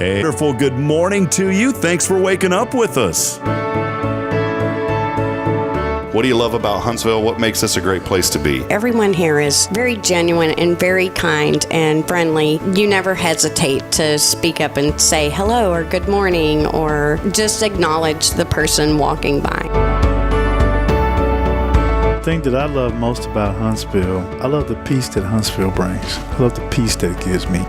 Hey, wonderful good morning to you. Thanks for waking up with us. What do you love about Huntsville? What makes this a great place to be? Everyone here is very genuine and very kind and friendly. You never hesitate to speak up and say hello or good morning or just acknowledge the person walking by. The thing that I love most about Huntsville, I love the peace that Huntsville brings. I love the peace that it gives me.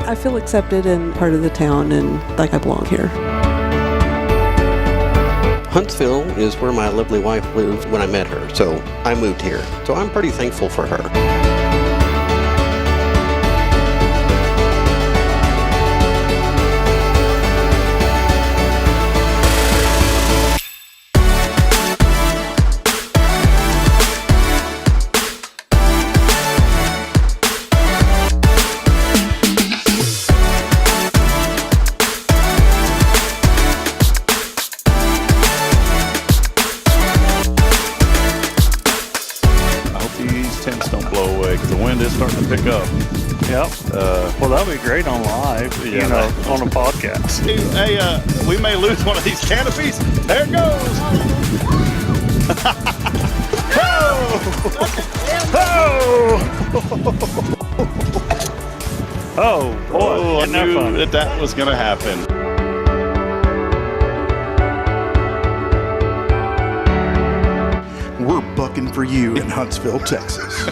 I feel accepted and part of the town and like I belong here. Huntsville is where my lovely wife lived when I met her, so I moved here. So I'm pretty thankful for her. Starting to pick up. Yep. Well, that'll be great on live, on a podcast. Hey, we may lose one of these canopies. There it goes. Oh, boy. I knew that was going to happen. We're bucking for you in Huntsville, Texas.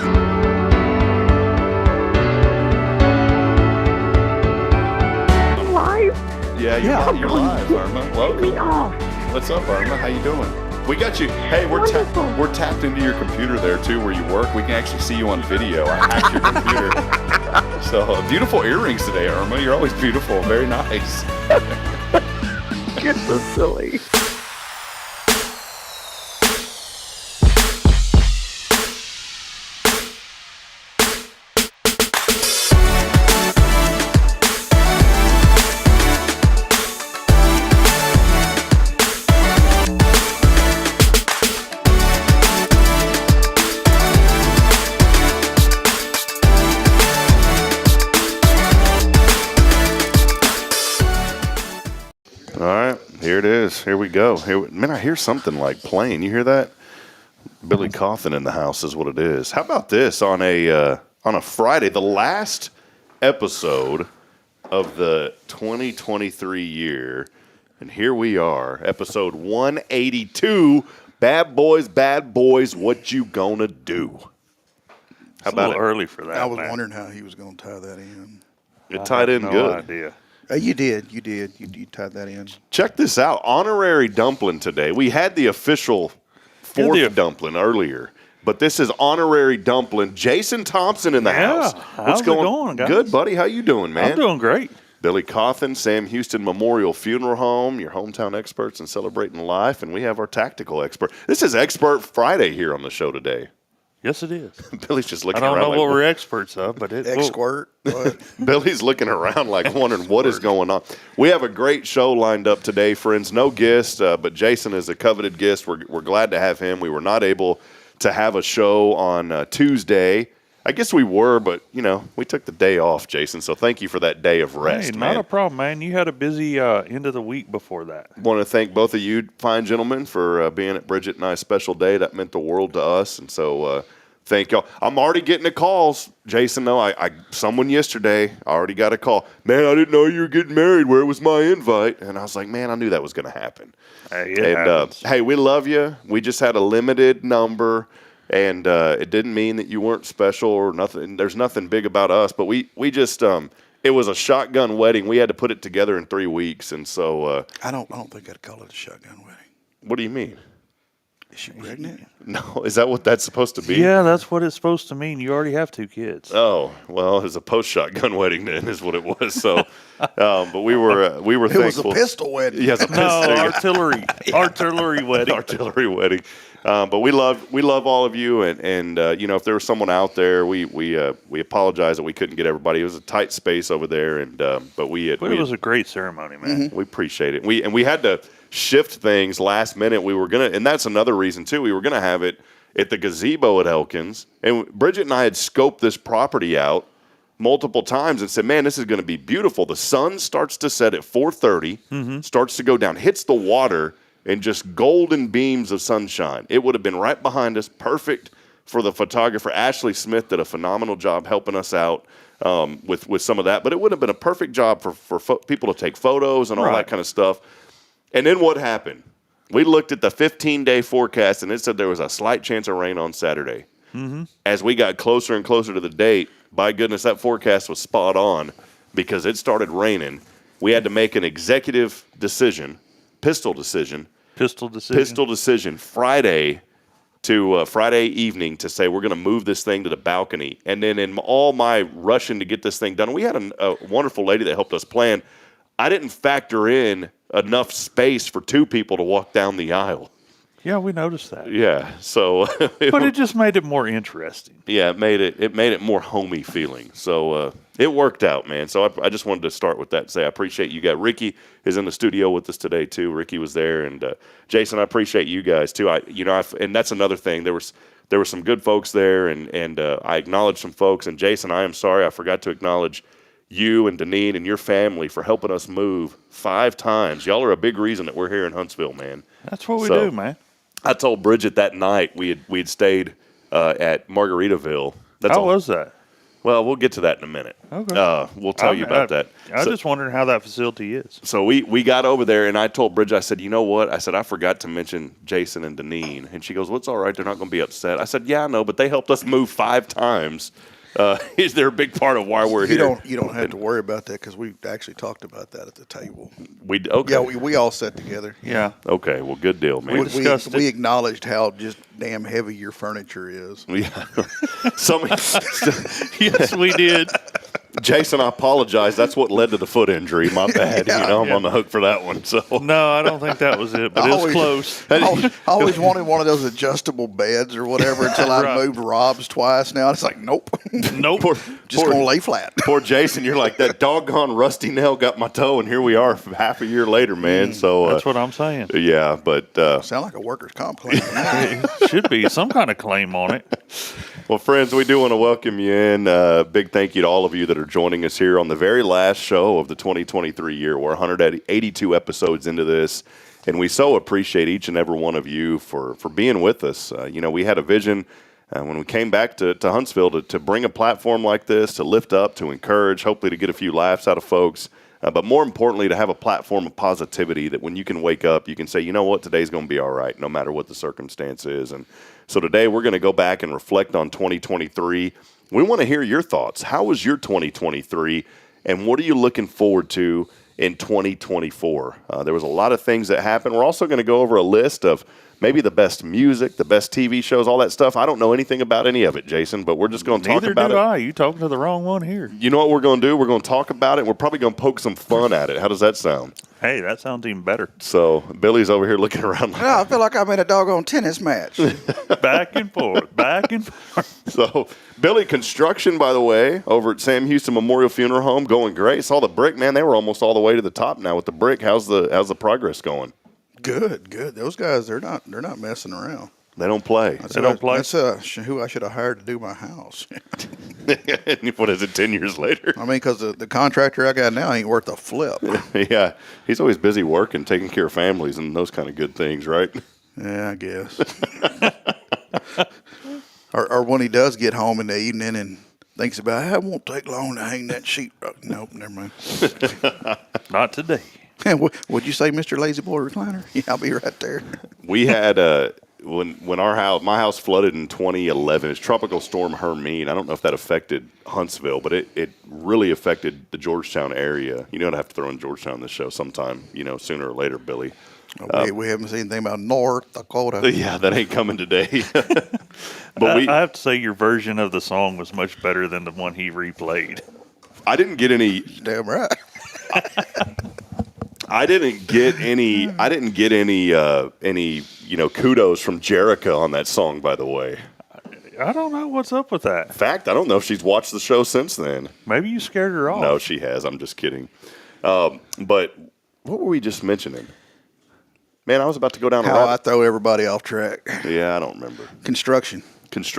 Yeah, you're live, Irma. Welcome. What's up, Irma? How you doing? We got you. Hey, we're tapped into your computer there too, where you work. We can actually see you on video. I hacked your computer. So beautiful earrings today, Irma. You're always beautiful. Very nice. You're so silly. Here we go. Man, I hear something like playing. You hear that? Billy Cauthen in the house is what it is. How about this on a Friday, the last episode of the 2023 year, and here we are, episode 182. Bad boys, what you gonna do? How about it? Early for that? I was wondering how he was going to tie that in. It tied in good. Idea. You did. You tied that in. Check this out. Honorary dumpling today. We had the official fourth dumpling earlier, but this is honorary dumpling. Jason Thompson in the house. How's it going, guys? Good, buddy. How you doing, man? I'm doing great. Billy Cauthen, Sam Houston Memorial Funeral Home, your hometown experts in celebrating life, and we have our tactical expert. This is Expert Friday here on the show today. Yes, it is. Billy's just looking around. I don't know what we're experts of, but it Squirt. Billy's looking around like wondering what is going on. We have a great show lined up today, friends. No guest, but Jason is a coveted guest. We're glad to have him. We were not able to have a show on Tuesday. I guess we were, but, we took the day off, Jason, so thank you for that day of rest, man. Not a problem, man. You had a busy end of the week before that. Want to thank both of you fine gentlemen for being at Bridget and I's special day. That meant the world to us, and so thank y'all. I'm already getting the calls, Jason, though. Someone yesterday, I already got a call. Man, I didn't know you were getting married. Where was my invite? And I was like, man, I knew that was going to happen. Hey, we love you. We just had a limited number. And it didn't mean that you weren't special or nothing. There's nothing big about us, but we just it was a shotgun wedding. We had to put it together in 3 weeks, and so I don't think I'd call it a shotgun wedding. What do you mean? Is she pregnant? No, is that what that's supposed to be? Yeah, that's what it's supposed to mean. You already have 2 kids. Oh, well, it's a post-shotgun wedding then, is what it was. So, but we were it thankful. It was a pistol wedding. Yes, a pistol. No, artillery wedding. Artillery wedding. But we love all of you, and if there was someone out there, we apologize that we couldn't get everybody. It was a tight space over there, and but it was a great ceremony, man. Mm-hmm. We appreciate it. We had to shift things last minute. We were gonna, and that's another reason too. We were gonna have it at the gazebo at Elkins, and Bridget and I had scoped this property out multiple times and said, man, this is going to be beautiful. The sun starts to set at 4:30, starts to go down, hits the water, and just golden beams of sunshine. It would have been right behind us, perfect for the photographer. Ashley Smith did a phenomenal job helping us out with some of that, but it would have been a perfect job for people to take photos and all that kind of stuff. And then what happened? We looked at the 15-day forecast, and it said there was a slight chance of rain on Saturday. As we got closer and closer to the date, by goodness, that forecast was spot on because it started raining. We had to make an executive decision, pistol decision Friday evening to say we're going to move this thing to the balcony. And then in all my rushing to get this thing done, we had a wonderful lady that helped us plan. I didn't factor in enough space for two people to walk down the aisle. Yeah, we noticed that. Yeah, so but it just made it more interesting. Yeah, it made it more homey feeling. So it worked out, man. So I just wanted to start with that and say I appreciate you guys. Ricky is in the studio with us today too. Ricky was there, and Jason, I appreciate you guys too. And that's another thing. There were some good folks there, and I acknowledged some folks. And Jason, I am sorry I forgot to acknowledge you and Deneen and your family for helping us move 5 times. Y'all are a big reason that we're here in Huntsville, man. That's what we do, man. I told Bridget that night we had stayed at Margaritaville. How was that? Well, we'll get to that in a minute. Okay. We'll tell you about that. I was just wondering how that facility is. So we got over there, and I told Bridget, I said, you know what? I said, I forgot to mention Jason and Deneen. And she goes, well, it's all right. They're not going to be upset. I said, yeah, I know, but they helped us move 5 times. Is there a big part of why we're here? You don't have to worry about that because we actually talked about that at the table. Okay. Yeah, we all sat together. Yeah. Okay. Well, good deal, man. We discussed it. We acknowledged how just damn heavy your furniture is. Yeah. Yes, we did. Jason, I apologize. That's what led to the foot injury. My bad. I'm on the hook for that one. So no, I don't think that was it, but it was close. I always wanted one of those adjustable beds or whatever until I moved Rob's twice. Now it's like, nope. Just gonna lay flat. Poor Jason, you're like that doggone rusty nail got my toe, and here we are half a year later, man. So that's what I'm saying. Yeah, but sound like a workers' comp claim. It should be some kind of claim on it. Well, friends, we do want to welcome you in. Big thank you to all of you that are joining us here on the very last show of the 2023 year. We're 182 episodes into this, and we so appreciate each and every one of you for being with us. We had a vision when we came back to Huntsville to bring a platform like this, to lift up, to encourage, hopefully to get a few laughs out of folks, but more importantly, to have a platform of positivity that when you can wake up, you can say, you know what, today's going to be all right, no matter what the circumstance is. And so today we're going to go back and reflect on 2023. We want to hear your thoughts. How was your 2023, and what are you looking forward to in 2024? There was a lot of things that happened. We're also going to go over a list of maybe the best music, the best TV shows, all that stuff. I don't know anything about any of it, Jason, but we're just going to talk about it. Neither do I. You talking to the wrong one here. You know what we're going to do? We're going to talk about it. We're probably going to poke some fun at it. How does that sound? Hey, that sounds even better. So Billy's over here looking around like, I feel like I'm in a doggone tennis match. Back and forth, back and forth. So, Billy, construction, by the way, over at Sam Houston Memorial Funeral Home, going great. Saw the brick, man. They were almost all the way to the top now with the brick. How's the progress going? Good. Those guys, they're not messing around. They don't play. They don't play? That's who I should have hired to do my house. What is it, 10 years later? I mean, because the contractor I got now ain't worth a flip. Yeah, he's always busy working, taking care of families and those kind of good things, right? Yeah, I guess. or when he does get home in the evening and thinks about, it won't take long to hang that sheet. Nope, never mind. Not today. Would you say, Mr. Lazy Boy Recliner? Yeah, I'll be right there. We had when my house flooded in 2011. It's Tropical Storm Hermine. I don't know if that affected Huntsville, but it really affected the Georgetown area. You know, I'd have to throw in Georgetown in this show sometime. Sooner or later, Billy. We haven't seen anything about North Dakota. Yeah, that ain't coming today. But I have to say your version of the song was much better than the one he replayed. I didn't get any. Damn right. I didn't get any kudos from Jerica on that song, by the way. I don't know what's up with that. In fact, I don't know if she's watched the show since then. Maybe you scared her off. No, she has. I'm just kidding. But what were we just mentioning? Man, I was about to go down a How I throw everybody off track. Yeah, I don't remember. Construction.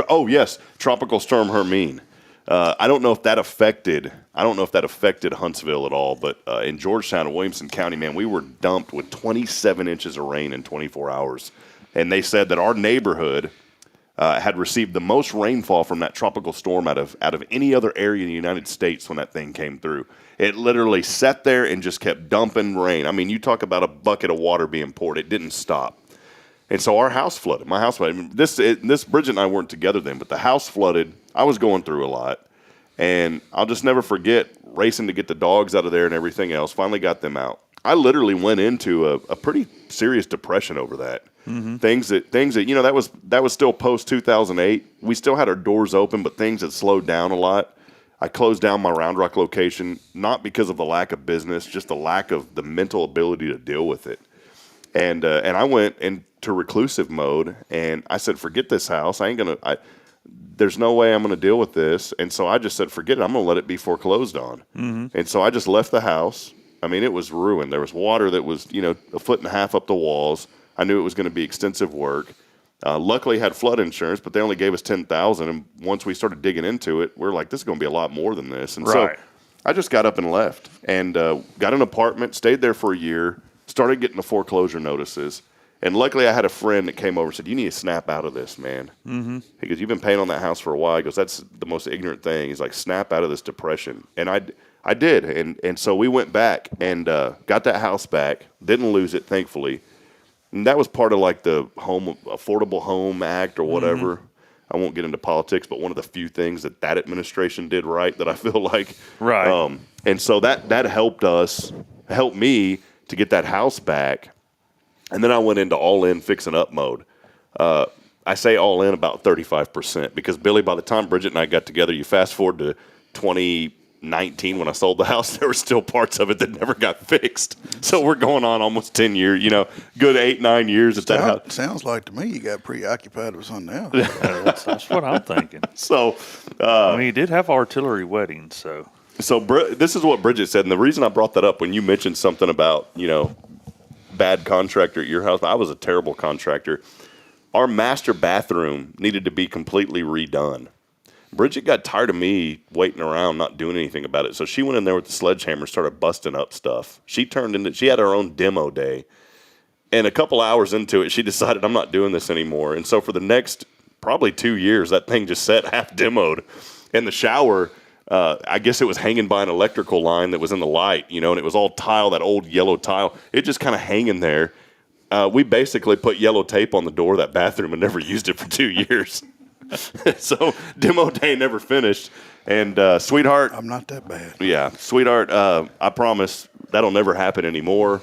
Oh, yes. Tropical Storm Hermine. I don't know if that affected Huntsville at all, but in Georgetown and Williamson County, man, we were dumped with 27 inches of rain in 24 hours. And they said that our neighborhood had received the most rainfall from that tropical storm out of any other area in the United States when that thing came through. It literally sat there and just kept dumping rain. I mean, you talk about a bucket of water being poured. It didn't stop. And so our house flooded. My house flooded. I mean, this Bridget and I weren't together then, but the house flooded. I was going through a lot. And I'll just never forget racing to get the dogs out of there and everything else. Finally got them out. I literally went into a pretty serious depression over that. Mm-hmm. Things that that was still post 2008. We still had our doors open, but things had slowed down a lot. I closed down my Round Rock location, not because of the lack of business, just the lack of the mental ability to deal with it. And I went into reclusive mode, and I said, forget this house. There's no way I'm going to deal with this. And so I just said, forget it. I'm going to let it be foreclosed on. Mm-hmm. And so I just left the house. I mean, it was ruined. There was water that was, 1.5 feet up the walls. I knew it was going to be extensive work. Luckily, had flood insurance, but they only gave us $10,000. And once we started digging into it, we're like, this is going to be a lot more than this. And so I just got up and left and got an apartment, stayed there for a year, started getting the foreclosure notices. And luckily, I had a friend that came over and said, you need to snap out of this, man. Mm-hmm. He goes, you've been paying on that house for a while. He goes, that's the most ignorant thing. He's like, snap out of this depression. And I did. And so we went back and got that house back, didn't lose it, thankfully. And that was part of like the Affordable Home Act or whatever. Mm-hmm. I won't get into politics, but one of the few things that administration did right that I feel like. Right. And so that helped me to get that house back. And then I went into all-in fixing up mode. I say all-in about 35% because, Billy, by the time Bridget and I got together, you fast forward to 2019 when I sold the house, there were still parts of it that never got fixed. So we're going on almost 10 years, good 8-9 years at that house. Sounds like to me you got preoccupied with something else. That's what I'm thinking. So, you did have artillery weddings, so. So this is what Bridget said, and the reason I brought that up when you mentioned something about, bad contractor at your house. I was a terrible contractor. Our master bathroom needed to be completely redone. Bridget got tired of me waiting around, not doing anything about it. So she went in there with the sledgehammer, started busting up stuff. She had her own demo day. And a couple hours into it, she decided, I'm not doing this anymore. And so for the next probably 2 years, that thing just sat half demoed. And the shower, I guess it was hanging by an electrical line that was in the light, and it was all tile, that old yellow tile. It just kind of hanging there. We basically put yellow tape on the door of that bathroom and never used it for 2 years. So demo day never finished. And sweetheart, I'm not that bad. Yeah, sweetheart, I promise that'll never happen anymore.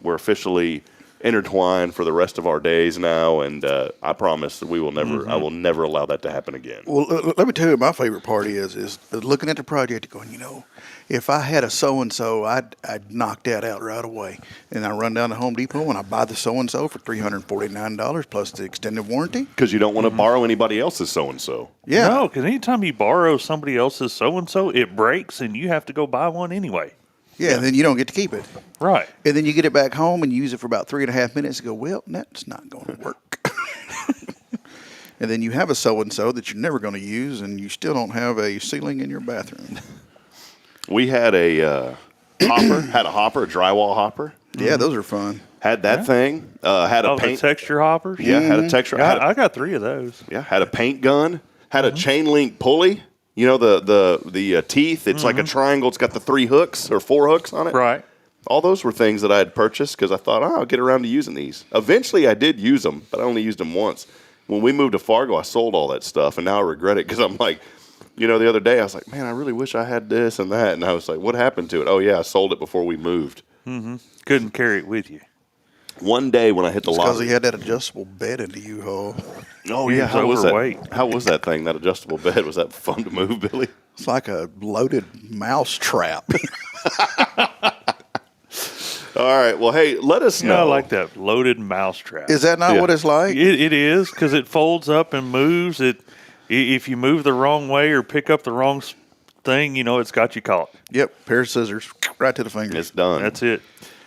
We're officially intertwined for the rest of our days now, and I promise that we will never. Mm-hmm. I will never allow that to happen again. Well, let me tell you, my favorite part is looking at the project, going, if I had a so and so, I'd knock that out right away, and I run down to Home Depot and I buy the so and so for $349 plus the extended warranty. Because you don't want to borrow anybody else's so and so. Yeah, no, because anytime you borrow somebody else's so and so, it breaks, and you have to go buy one anyway. Yeah, and then you don't get to keep it. Right. And then you get it back home and use it for about 3.5 minutes and go, well, that's not going to work. And then you have a so-and-so that you're never going to use, and you still don't have a ceiling in your bathroom. We had a hopper, a drywall hopper. Yeah, those are fun. Had that thing. Had a paint. The texture hoppers? Yeah, had a texture. Yeah, I got 3 of those. Yeah, had a paint gun. Had a chain link pulley. The teeth, it's like a triangle. It's got the 3 hooks or 4 hooks on it. Right. All those were things that I had purchased because I thought, I'll get around to using these. Eventually, I did use them, but I only used them once. When we moved to Fargo, I sold all that stuff, and now I regret it because I'm like, the other day I was like, man, I really wish I had this and that. And I was like, what happened to it? Oh, yeah, I sold it before we moved. Mm-hmm. Couldn't carry it with you. One day when I hit the lobby. Because he had that adjustable bed in the U-Haul. Oh, yeah. How was that? How was that thing, that adjustable bed? Was that fun to move, Billy? It's like a loaded mouse trap. All right. Well, hey, let us know. I like that loaded mouse trap. Is that not what it's like? It is, because it folds up and moves. If you move the wrong way or pick up the wrong thing, it's got you caught. Yep. Pair of scissors right to the finger. It's done. That's it.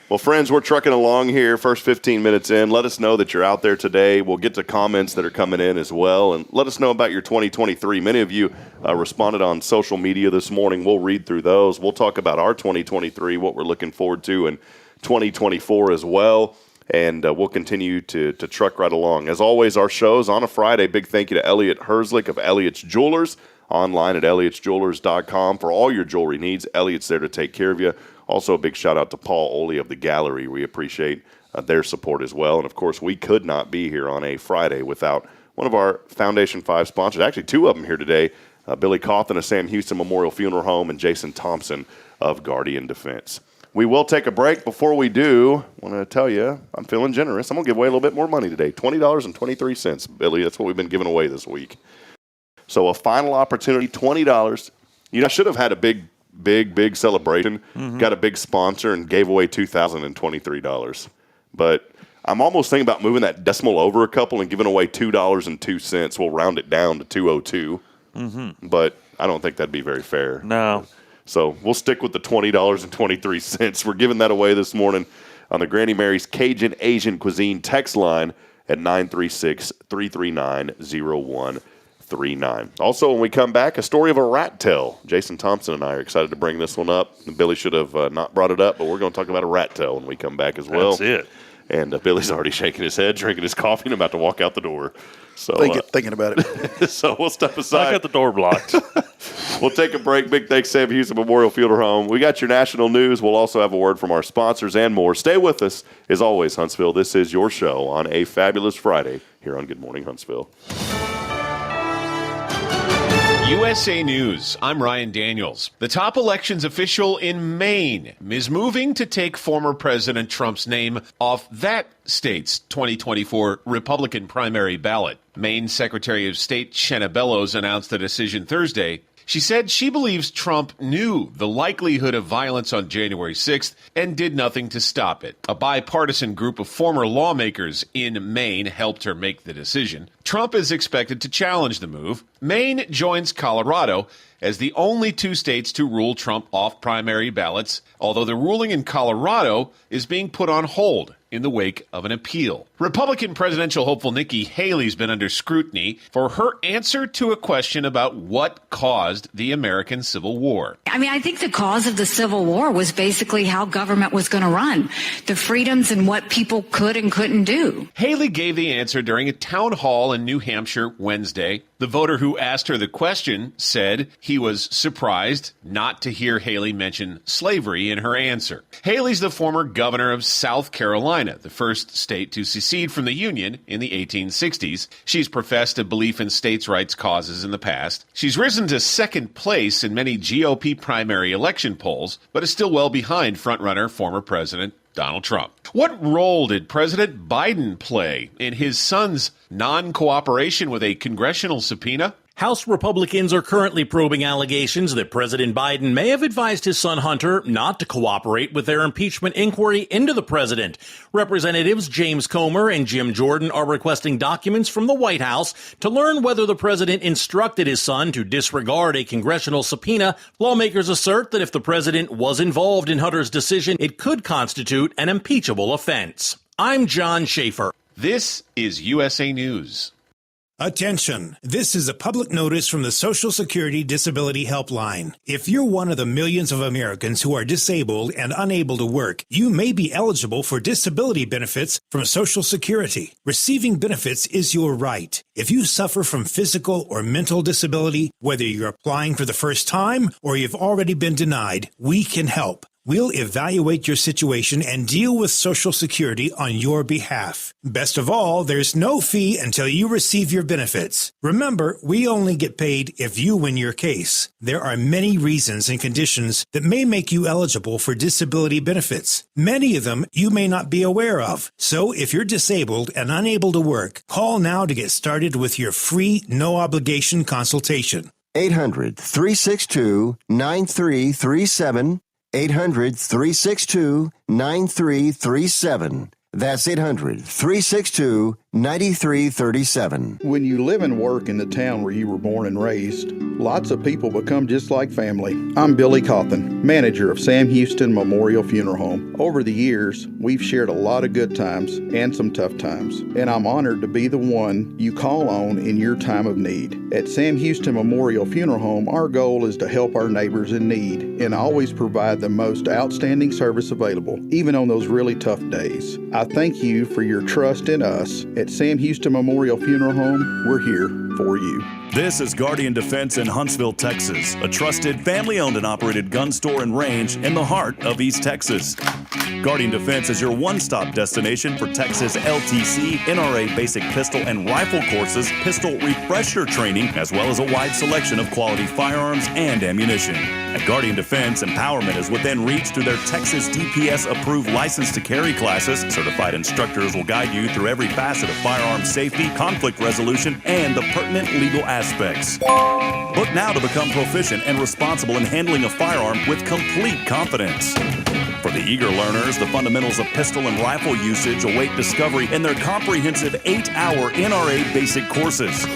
Well, friends, we're trucking along here, first 15 minutes in. Let us know that you're out there today. We'll get to comments that are coming in as well, and let us know about your 2023. Many of you responded on social media this morning. We'll read through those. We'll talk about our 2023, what we're looking forward to in 2024 as well, and we'll continue to truck right along. As always, our shows on a Friday. Big thank you to Elliot Herzlich of Elliot's Jewelers, online at elliotsjewelers.com for all your jewelry needs. Elliot's there to take care of you. Also, a big shout-out to Paul Oley of the Gallery. We appreciate their support as well. And, of course, we could not be here on a Friday without one of our Foundation 5 sponsors. Actually, two of them here today, Billy Cauthen of Sam Houston Memorial Funeral Home and Jason Thompson of Guardian Defense. We will take a break. Before we do, I want to tell you, I'm feeling generous. I'm going to give away a little bit more money today, $20.23, Billy. That's what we've been giving away this week. So a final opportunity, $20. I should have had a big celebration, got a big sponsor, and gave away $2,023. But I'm almost thinking about moving that decimal over a couple and giving away $2.02. We'll round it down to 202. But I don't think that'd be very fair. No. So we'll stick with the $20.23. We're giving that away this morning on the Granny Mary's Cajun Asian Cuisine text line at 936-339-0139. Also, when we come back, a story of a rat tail. Jason Thompson and I are excited to bring this one up. Billy should have not brought it up, but we're going to talk about a rat tail when we come back as well. That's it. And Billy's already shaking his head, drinking his coffee, and about to walk out the door. So Thinking about it. So we'll step aside. I got the door blocked. We'll take a break. Big thanks, Sam Houston Memorial Funeral Home. We got your national news. We'll also have a word from our sponsors and more. Stay with us. As always, Huntsville, this is your show on a fabulous Friday here on Good Morning Huntsville. USA News. I'm Ryan Daniels. The top elections official in Maine is moving to take former President Trump's name off that state's 2024 Republican primary ballot. Maine Secretary of State Shenna Bellows announced the decision Thursday. She said she believes Trump knew the likelihood of violence on January 6th and did nothing to stop it. A bipartisan group of former lawmakers in Maine helped her make the decision. Trump is expected to challenge the move. Maine joins Colorado as the only two states to rule Trump off primary ballots, although the ruling in Colorado is being put on hold in the wake of an appeal. Republican presidential hopeful Nikki Haley's been under scrutiny for her answer to a question about what caused the American Civil War. I think the cause of the Civil War was basically how government was going to run, the freedoms and what people could and couldn't do. Haley gave the answer during a town hall in New Hampshire Wednesday. The voter who asked her the question said he was surprised not to hear Haley mention slavery in her answer. Haley's the former governor of South Carolina, the first state to secede from the Union in the 1860s. She's professed a belief in states' rights causes in the past. She's risen to second place in many GOP primary election polls, but is still well behind frontrunner former President Donald Trump. What role did President Biden play in his son's non-cooperation with a congressional subpoena? House Republicans are currently probing allegations that President Biden may have advised his son Hunter not to cooperate with their impeachment inquiry into the president. Representatives James Comer and Jim Jordan are requesting documents from the White House to learn whether the president instructed his son to disregard a congressional subpoena. Lawmakers assert that if the president was involved in Hunter's decision, it could constitute an impeachable offense. I'm John Schaefer. This is USA News. Attention! This is a public notice from the Social Security Disability Helpline. If you're one of the millions of Americans who are disabled and unable to work, you may be eligible for disability benefits from Social Security. Receiving benefits is your right. If you suffer from physical or mental disability, whether you're applying for the first time or you've already been denied, we can help. We'll evaluate your situation and deal with Social Security on your behalf. Best of all, there's no fee until you receive your benefits. Remember, we only get paid if you win your case. There are many reasons and conditions that may make you eligible for disability benefits. Many of them you may not be aware of. So if you're disabled and unable to work, call now to get started with your free, no-obligation consultation. 800-362-9337. 800-362-9337. That's 800-362-9337. 9337. When you live and work in the town where you were born and raised, lots of people become just like family. I'm Billy Cauthen, manager of Sam Houston Memorial Funeral Home. Over the years, we've shared a lot of good times and some tough times, and I'm honored to be the one you call on in your time of need. At Sam Houston Memorial Funeral Home, our goal is to help our neighbors in need and always provide the most outstanding service available, even on those really tough days. I thank you for your trust in us. At Sam Houston Memorial Funeral Home, we're here for you. This is Guardian Defense in Huntsville, Texas, a trusted family-owned and operated gun store and range in the heart of East Texas. Guardian Defense is your one-stop destination for Texas LTC, NRA basic pistol and rifle courses, pistol refresher training, as well as a wide selection of quality firearms and ammunition. At Guardian Defense, empowerment is within reach through their Texas DPS-approved license to carry classes. Certified instructors will guide you through every facet of firearm safety, conflict resolution, and the pertinent legal aspects. Book now to become proficient and responsible in handling a firearm with complete confidence. For the eager learners, the fundamentals of pistol and rifle usage await discovery in their comprehensive 8-hour NRA basic courses.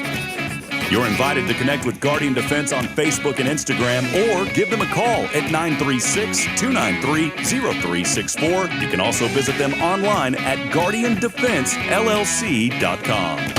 You're invited to connect with Guardian Defense on Facebook and Instagram, or give them a call at 936-293-0364. You can also visit them online at guardiandefensellc.com.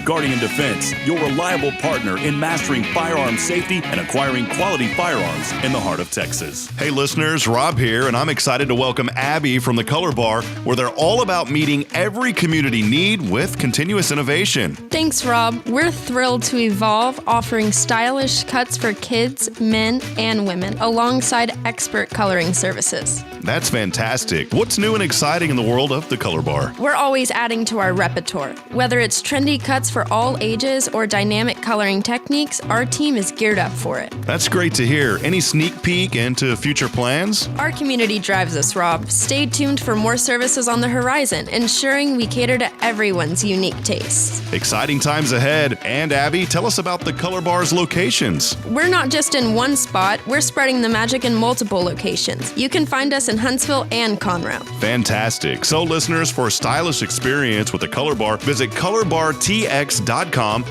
Guardian Defense, your reliable partner in mastering firearm safety and acquiring quality firearms in the heart of Texas. Hey listeners, Rob here, and I'm excited to welcome Abby from the Color Bar, where they're all about meeting every community need with continuous innovation. Thanks, Rob. We're thrilled to evolve, offering stylish cuts for kids, men, and women, alongside expert coloring services. That's fantastic. What's new and exciting in the world of the Color Bar? We're always adding to our repertoire. Whether it's trendy cuts for all ages or dynamic coloring techniques, our team is geared up for it. That's great to hear. Any sneak peek into future plans? Our community drives us, Rob. Stay tuned for more services on the horizon, ensuring we cater to everyone's unique tastes. Exciting times ahead. And Abby, tell us about the Color Bar's locations. We're not just in one spot, we're spreading the magic in multiple locations. You can find us in Huntsville and Conroe. Fantastic. So listeners, for a stylish experience with the Color Bar, visit colorbartx.com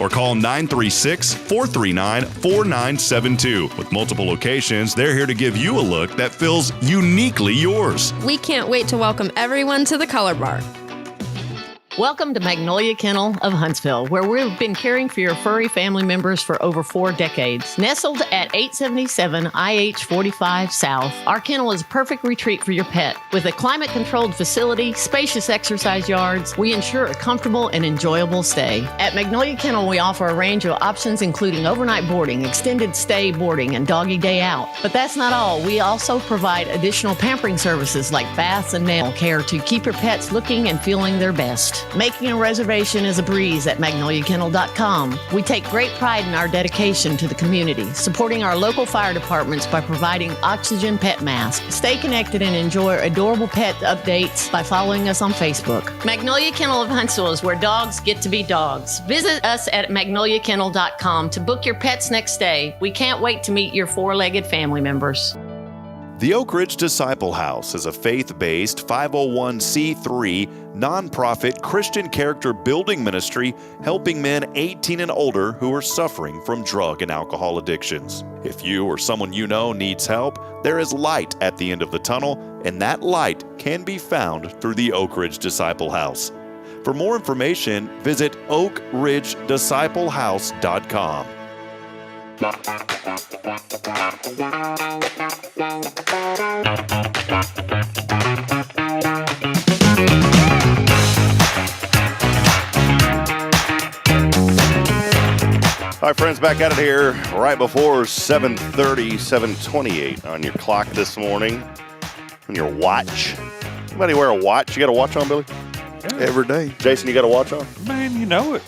or call 936-439-4972. With multiple locations, they're here to give you a look that feels uniquely yours. We can't wait to welcome everyone to the Color Bar. Welcome to Magnolia Kennel of Huntsville, where we've been caring for your furry family members for over 4 decades. Nestled at 877 IH 45 South, our kennel is a perfect retreat for your pet. With a climate-controlled facility, spacious exercise yards, we ensure a comfortable and enjoyable stay. At Magnolia Kennel, we offer a range of options including overnight boarding, extended stay boarding, and doggy day out. But that's not all. We also provide additional pampering services like baths and nail care to keep your pets looking and feeling their best. Making a reservation is a breeze at magnoliakennel.com. We take great pride in our dedication to the community, supporting our local fire departments by providing oxygen pet masks. Stay connected and enjoy adorable pet updates by following us on Facebook. Magnolia Kennel of Huntsville is where dogs get to be dogs. Visit us at magnoliakennel.com to book your pet's next stay. We can't wait to meet your 4-legged family members. The Oak Ridge Disciple House is a faith-based 501c3 nonprofit Christian character building ministry helping men 18 and older who are suffering from drug and alcohol addictions. If you or someone you know needs help, there is light at the end of the tunnel, and that light can be found through the Oak Ridge Disciple House. For more information, visit oakridgedisciplehouse.com. All right, friends, back at it here right before 7:30, 7:28 on your clock this morning, on your watch. Anybody wear a watch? You got a watch on, Billy? Yeah. Every day. Jason, you got a watch on? Man, you know it.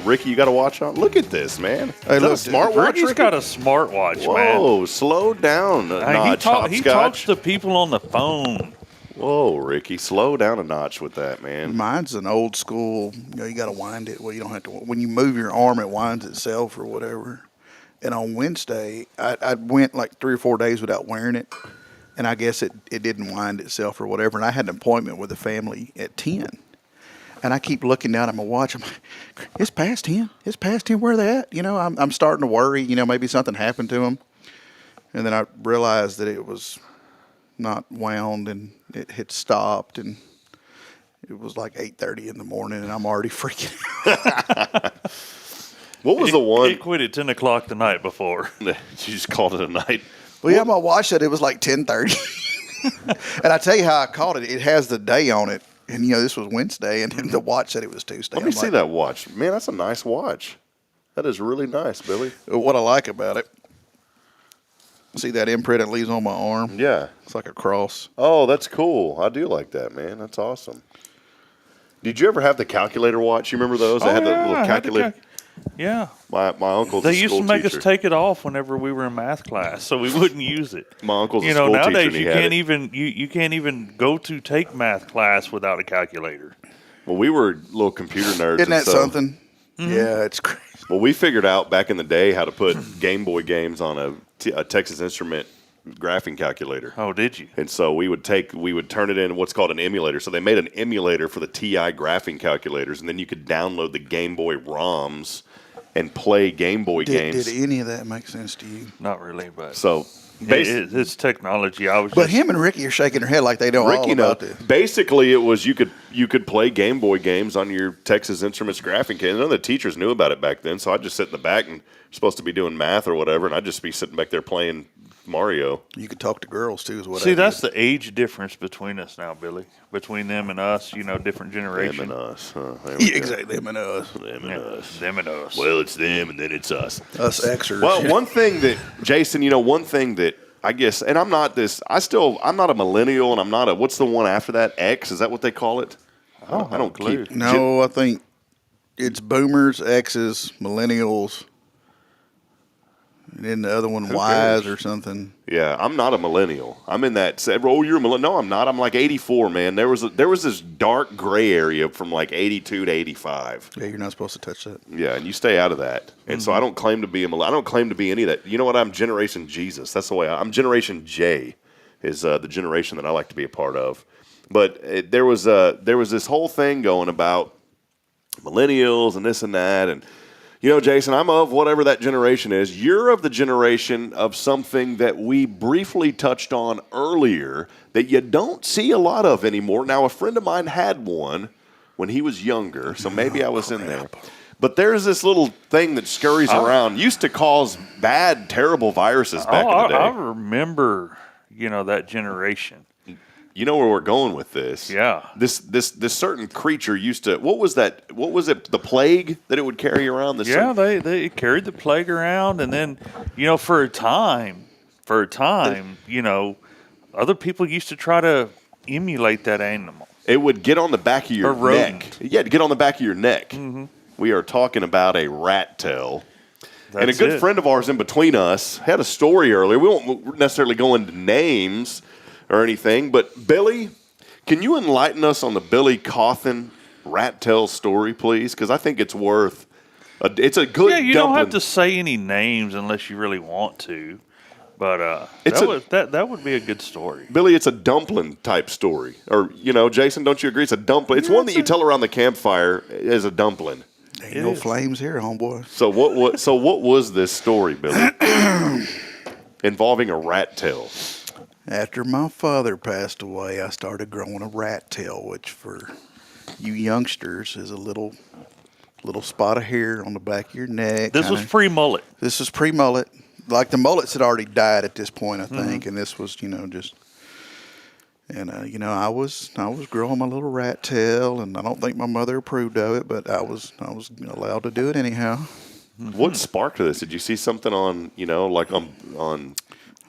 Ricky, you got a watch on? Look at this, man. Hey, Is that look, a smartwatch? Ricky's got a smartwatch, man. Whoa, slow down a notch, he talks to people on the phone. Whoa, Ricky, slow down a notch with that, man. Mine's an old school, you got to wind it. Well, you don't have to. When you move your arm, it winds itself or whatever. And on Wednesday, I went like 3 or 4 days without wearing it. And I guess it didn't wind itself or whatever. And I had an appointment with a family at 10. And I keep looking down at my watch. I'm like, it's past 10. It's past 10. Where are they at? I'm starting to worry. Maybe something happened to them. And then I realized that it was not wound and it had stopped. And it was like 8:30 in the morning, and I'm already freaking out. What was the one? It quit at 10 o'clock the night before. You just called it a night. Well, yeah, my watch said it was like 10:30. And I tell you how I called it. It has the day on it. And, this was Wednesday, and the watch said it was Tuesday. Let me see that watch. Man, that's a nice watch. That is really nice, Billy. What I like about it, see that imprint it leaves on my arm? Yeah. It's like a cross. Oh, that's cool. I do like that, man. That's awesome. Did you ever have the calculator watch? You remember those? They had the little calculator. Yeah. My uncle's They a used school to make teacher. us take it off whenever we were in math class, so we wouldn't use it. My uncle's a school teacher. Nowadays and you can't even you can't even go to take math class without a calculator. Well, we were little computer nerds. Isn't that something? Mm-hmm. Yeah, it's crazy. Well, we figured out back in the day how to put Game Boy games on a Texas Instrument graphing calculator. Oh, did you? And so we would turn it in what's called an emulator. So they made an emulator for the TI graphing calculators, and then you could download the Game Boy ROMs and play Game Boy games. Did any of that make sense to you? Not really, but so it's technology. But him and Ricky are shaking their head like they know all about this. Basically, it was you could play Game Boy games on your Texas Instruments graphing kit. None of the teachers knew about it back then, so I'd just sit in the back and supposed to be doing math or whatever, and I'd just be sitting back there playing Mario. You could talk to girls too, is what. See, that's the age difference between us now, Billy. Between them and us, different generation. Them and us, huh? Yeah, exactly. Them and us. Them and us. Them and us. Well, it's them, and then it's us. Us Xers. Well, one thing that Jason, one thing that I guess, and I'm not a millennial, and I'm not what's the one after that? X? Is that what they call it? I don't keep. No, I think it's boomers, X's, millennials. And then the other one, Who Y's cares? or something. Yeah, I'm not a millennial. I'm in that. Oh, you're a millennial? No, I'm not. I'm like 84, man. There was this dark gray area from like 82 to 85. Yeah, you're not supposed to touch that. Yeah, and you stay out of that. And so I don't claim to be a millennial. I don't claim to be any of that. You know what? I'm Generation Jesus. That's the way I'm Generation J is the generation that I like to be a part of. But there was this whole thing going about millennials and this and that, and Jason, I'm of whatever that generation is. You're of the generation of something that we briefly touched on earlier that you don't see a lot of anymore. Now, a friend of mine had one when he was younger, so maybe I was in there. But there's this little thing that scurries around. Used to cause bad, terrible viruses back in the day. I remember, that generation. You know where we're going with this. Yeah. This certain creature used to. What was that? What was it? The plague that it would carry around. They carried the plague around, and then for a time, other people used to try to emulate that animal. It would get on the back of your rodent. neck. Yeah, to get on the back of your neck. Mm-hmm. We are talking about a rat tail. And a That's good it. friend of ours in between us had a story earlier. We won't necessarily go into names or anything, but Billy, can you enlighten us on the Billy Cauthen rat tail story, please? Because I think it's worth. It's a good. Yeah, you dumpling. don't have to say any names unless you really want to, but It's that would be a good story. Billy, it's a dumpling type story, or Jason, don't you agree? It's a dumpling. It's one that you tell around the campfire as a dumpling. Ain't no flames here, homeboy. So what was this story, Billy, involving a rat tail? After my father passed away, I started growing a rat tail, which for you youngsters is a little spot of hair on the back of your neck. This was pre-mullet. This was pre-mullet. Like the mullets had already died at this point, I think, and this was, just. And I was growing my little rat tail, and I don't think my mother approved of it, but I was allowed to do it anyhow. What sparked this? Did you see something on on?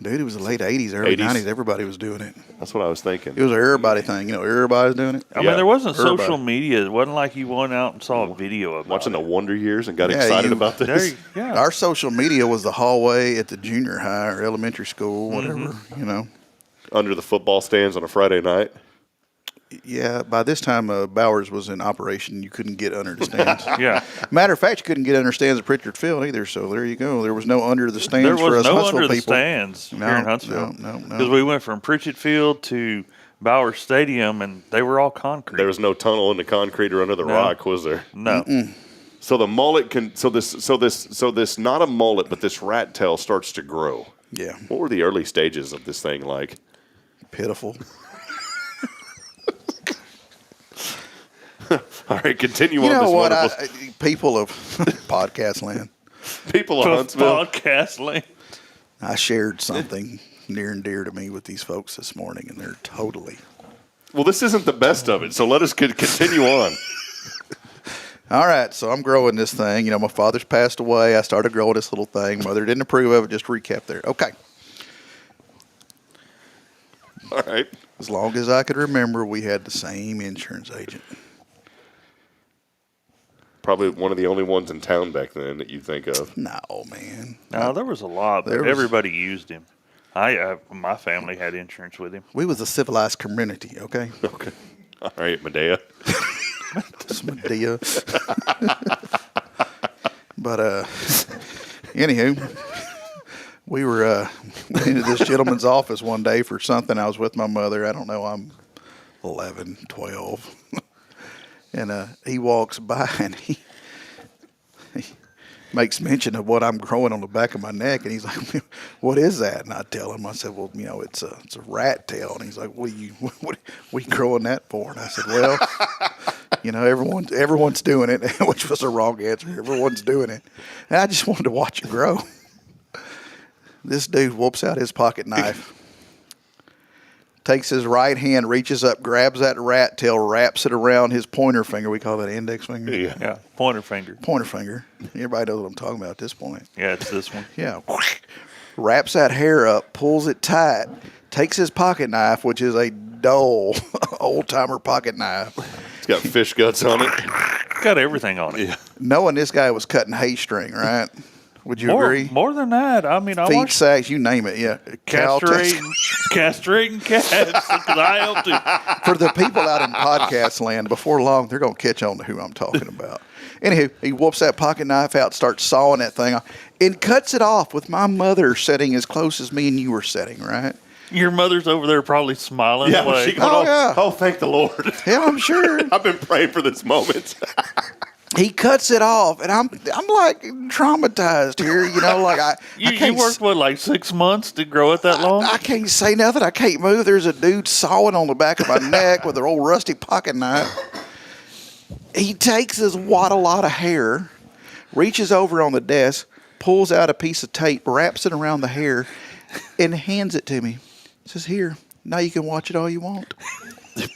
Dude, it was the late 80s, early 90s. Everybody was doing it. That's what I was thinking. It was an everybody thing. Everybody's doing it. I mean, there wasn't social media. It wasn't like you went out and saw a video of watching the Wonder Years and got excited about this. Our social media was the hallway at the junior high or elementary school, whatever, Under the football stands on a Friday night. Yeah, by this time, Bowers was in operation. You couldn't get under the stands. Yeah. Matter of fact, you couldn't get under stands at Pritchard Field either. So there you go. There was no under the stands There for was us no Huntsville under the people. stands here in Huntsville. No. Because we went from Pritchard Field to Bauer Stadium, and they were all concrete. There was no tunnel in the concrete or under the rock, was there? No. So the mullet so this not a mullet, but this rat tail starts to grow. Yeah. What were the early stages of this thing like? Pitiful. All right, continue You on know this what? wonderful. People of podcast land. People of Huntsville. Podcast land. I shared something near and dear to me with these folks this morning, and they're totally. Well, this isn't the best of it, so let us continue on. All right, so I'm growing this thing. You know, my father's passed away. I started growing this little thing. Mother didn't approve of it. Just recap there. Okay. All right. As long as I could remember, we had the same insurance agent. Probably one of the only ones in town back then that you think of. No, man. No, there was a lot, but everybody used him. My family had insurance with him. We was a civilized community, okay? Okay. All right, Medea. It's Medea. But, anywho, we were went into this gentleman's office one day for something. I was with my mother. I don't know, I'm 11, 12. And he walks by and he makes mention of what I'm growing on the back of my neck, and he's like, "What is that?" And I tell him, I said, "Well, you know, it's a rat tail." And he's like, "What are you growing that for?" And I said, "Well, you know, everyone's doing it," which was the wrong answer. Everyone's doing it, and I just wanted to watch it grow. This dude whoops out his pocket knife, takes his right hand, reaches up, grabs that rat tail, wraps it around his pointer finger. We call that index finger? Yeah, pointer finger. Pointer finger. Everybody knows what I'm talking about at this point. Yeah, it's this one. Yeah. Wraps that hair up, pulls it tight, takes his pocket knife, which is a dull old-timer pocket knife. It's got fish guts on it. Got everything on it. Yeah. Knowing this guy was cutting hay string, right? Would you agree? More than that. I mean, I Feed watched sacks, you name it, yeah. castrating cats because I helped him. For the people out in podcast land, before long, they're going to catch on to who I'm talking about. Anywho, he whoops that pocket knife out, starts sawing that thing off, and cuts it off with my mother sitting as close as me and you were sitting, right? Your mother's over there probably smiling away. She going, oh, thank the Lord. Yeah, I'm sure. I've been praying for this moment. He cuts it off, and I'm like traumatized here, you know, like you worked like 6 months to grow it that long? I can't say nothing. I can't move. There's a dude sawing on the back of my neck with an old rusty pocket knife. He takes his lot of hair, reaches over on the desk, pulls out a piece of tape, wraps it around the hair, and hands it to me. Says, "Here, now you can watch it all you want."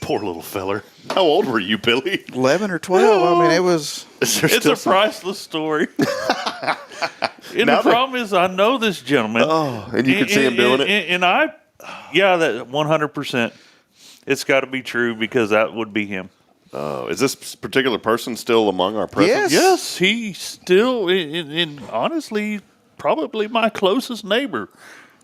Poor little feller. How old were you, Billy? 11 or 12. I mean, it was... It's a priceless story. And the problem is I know this gentleman. Oh, and you can see him doing it? And that 100%. It's got to be true because that would be him. Oh, is this particular person still among our presence? Yes, he's still, and honestly, probably my closest neighbor.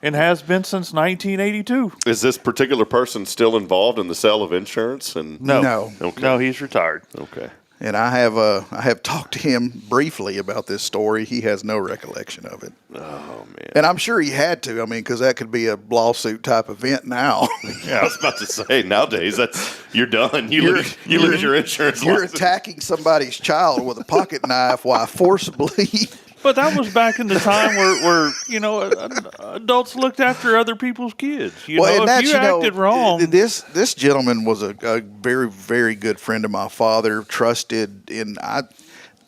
And has been since 1982. Is this particular person still involved in the sale of insurance? And No. Okay. No, he's retired. Okay. And I have talked to him briefly about this story. He has no recollection of it. Oh, man. And I'm sure he had to. I mean, because that could be a lawsuit type event now. Yeah, I was about to say, nowadays, you're done. You lose your insurance You're license. attacking somebody's child with a pocket knife while forcibly... But that was back in the time where you know, adults looked after other people's kids. If you acted wrong. This gentleman was a very, very good friend of my father, trusted, and I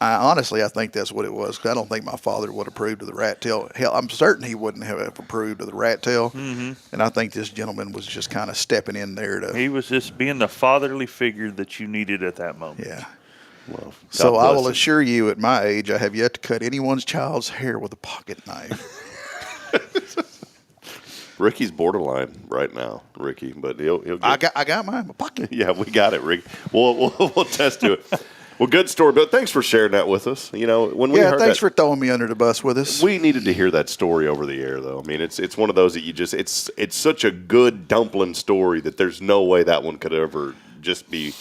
honestly, I think that's what it was, because I don't think my father would have approved of the rat tail. Hell, I'm certain he wouldn't have approved of the rat tail. Mm-hmm. And I think this gentleman was just kind of stepping in there to... He was just being the fatherly figure that you needed at that moment. Yeah. Well, so I will assure you, at my age, I have yet to cut anyone's child's hair with a pocket knife. Ricky's borderline right now, Ricky, but he'll get... I got mine in my pocket. Yeah, we got it, Rick. We'll test to it. Well, good story, but thanks for sharing that with us. You know, when we heard thanks for throwing me under the bus with us. We needed to hear that story over the air, though. I mean, it's one of those that you just it's such a good dumpling story that there's no way that one could ever just be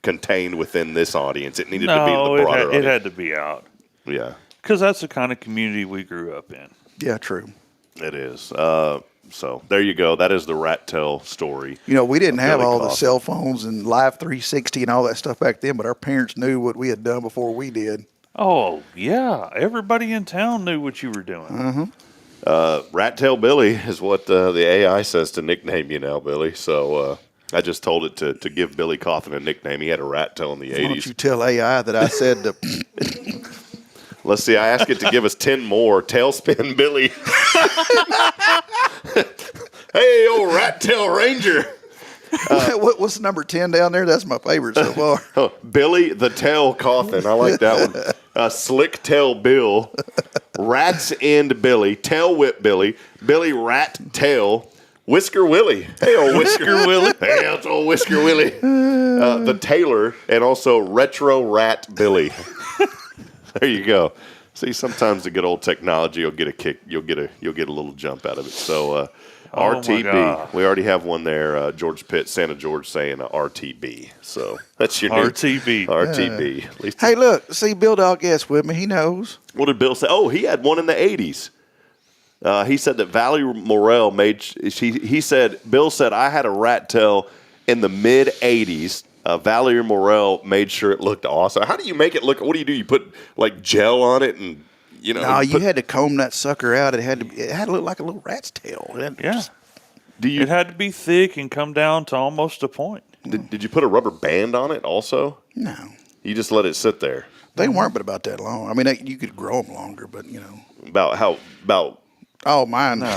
contained within this audience. It needed to be the broader audience. It had to be out. Yeah. Because that's the kind of community we grew up in. Yeah, true. It is. So there you go. That is the rat tail story. You know, we didn't have Billy all the Cauthen. cell phones and Live 360 and all that stuff back then, but our parents knew what we had done before we did. Oh, yeah. Everybody in town knew what you were doing. Rat tail Billy is what the AI says to nickname you now, Billy. So I just told it to give Billy Cauthen a nickname. He had a rat tail in the Why don't 80s. you tell AI that I said to... Let's see. I asked it to give us 10 more. Tailspin Billy. Hey, old rat tail ranger. What's number 10 down there? That's my favorite so far. Billy the Tail Cauthen. I like that one. Slick Tail Bill. Rat's End Billy. Tail Whip Billy. Billy Rat Tail. Whisker Willie. Hey, old Whisker Willie. Hey, that's old Whisker Willie. The Tailor. And also Retro Rat Billy. There you go. See, sometimes the good old technology, you'll get a kick. You'll get a little jump out of it. So RTB. We already have one there. George Pitt, Santa George saying RTB. So that's your new RTB. RTB. At least Hey, look. See, Bill Dog guessed with me. He knows. what did Bill say? Oh, he had one in the 80s. He said that Valerie Morrell made. He said Bill said I had a rat tail in the mid 80s. Valerie Morrell made sure it looked awesome. How do you make it look? What do? You put like gel on it and No, you had to comb that sucker out. It had to look like a little rat's tail. Yeah. It had to be thick and come down to almost a point. Did you put a rubber band on it also? No. You just let it sit there. They weren't but about that long. I mean, you could grow them longer, but About Oh, mine. No.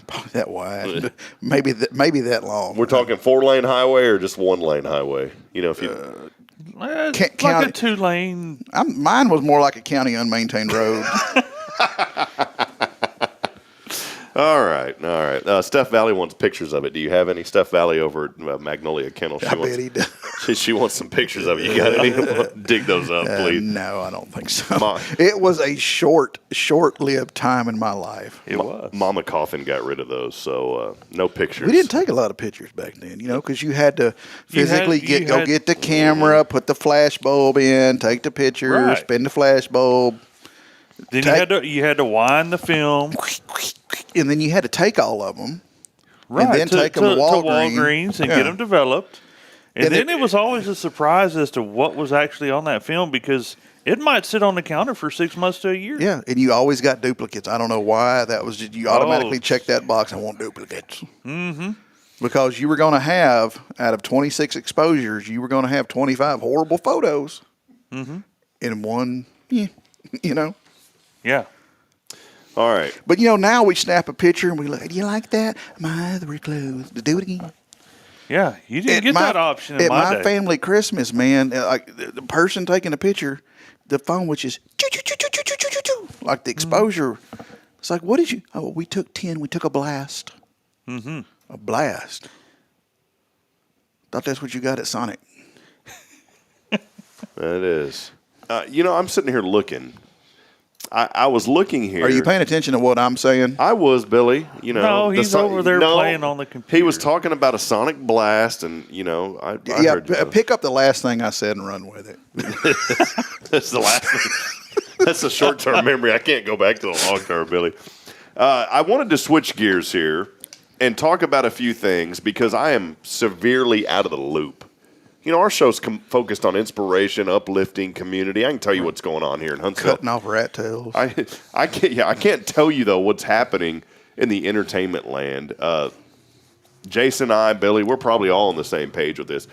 Probably that wide. Maybe that long. We're talking 4-lane highway or just 1-lane highway? If you Like a 2-lane. Mine was more like a county unmaintained road. All right. Steph Valley wants pictures of it. Do you have any? Steph Valley over at Magnolia Kennel. I bet he does. She wants some pictures of it. You got any? Dig those up, please. No, I don't think so. It was a short-lived time in my life. It was. Mama Cauthen got rid of those, so no pictures. We didn't take a lot of pictures back then, because you had to physically get the camera, put the flash bulb in, take the picture, Right. spin the flash bulb. Then you had to wind the film. And then you had to take all of them. Right, And then take them to Walgreens and Yeah. get them developed. And And then it- it was always a surprise as to what was actually on that film because it might sit on the counter for 6 months to a year. Yeah, and you always got duplicates. I don't know why. That was just, you automatically check that box. I want duplicates. Mm-hmm. Because you were going to have, out of 26 exposures, you were going to have 25 horrible photos in one, Yeah. All right. But, now we snap a picture and we look, do you like that? My eyes were closed. Do it again. Yeah, you didn't get that option in At my my day. family Christmas, man, like the person taking the picture, the phone was just like the exposure. It's like, what did you? Oh, we took 10. We took a blast. Mm-hmm. A blast. Thought that's what you got at Sonic. That is. I'm sitting here looking. I was looking here. Are you paying attention to what I'm saying? I was, Billy. No, he's over there playing on the computer. He was talking about a Sonic Blast, and I heard you. Pick up the last thing I said and run with it. That's the last thing. That's a short-term memory. I can't go back to the long-term, Billy. I wanted to switch gears here and talk about a few things because I am severely out of the loop. Our show's focused on inspiration, uplifting, community. I can tell you what's going on here in Huntsville. Cutting off rat tails. I can't tell you though what's happening in the entertainment land. Jason and I, Billy, we're probably all on the same page with this.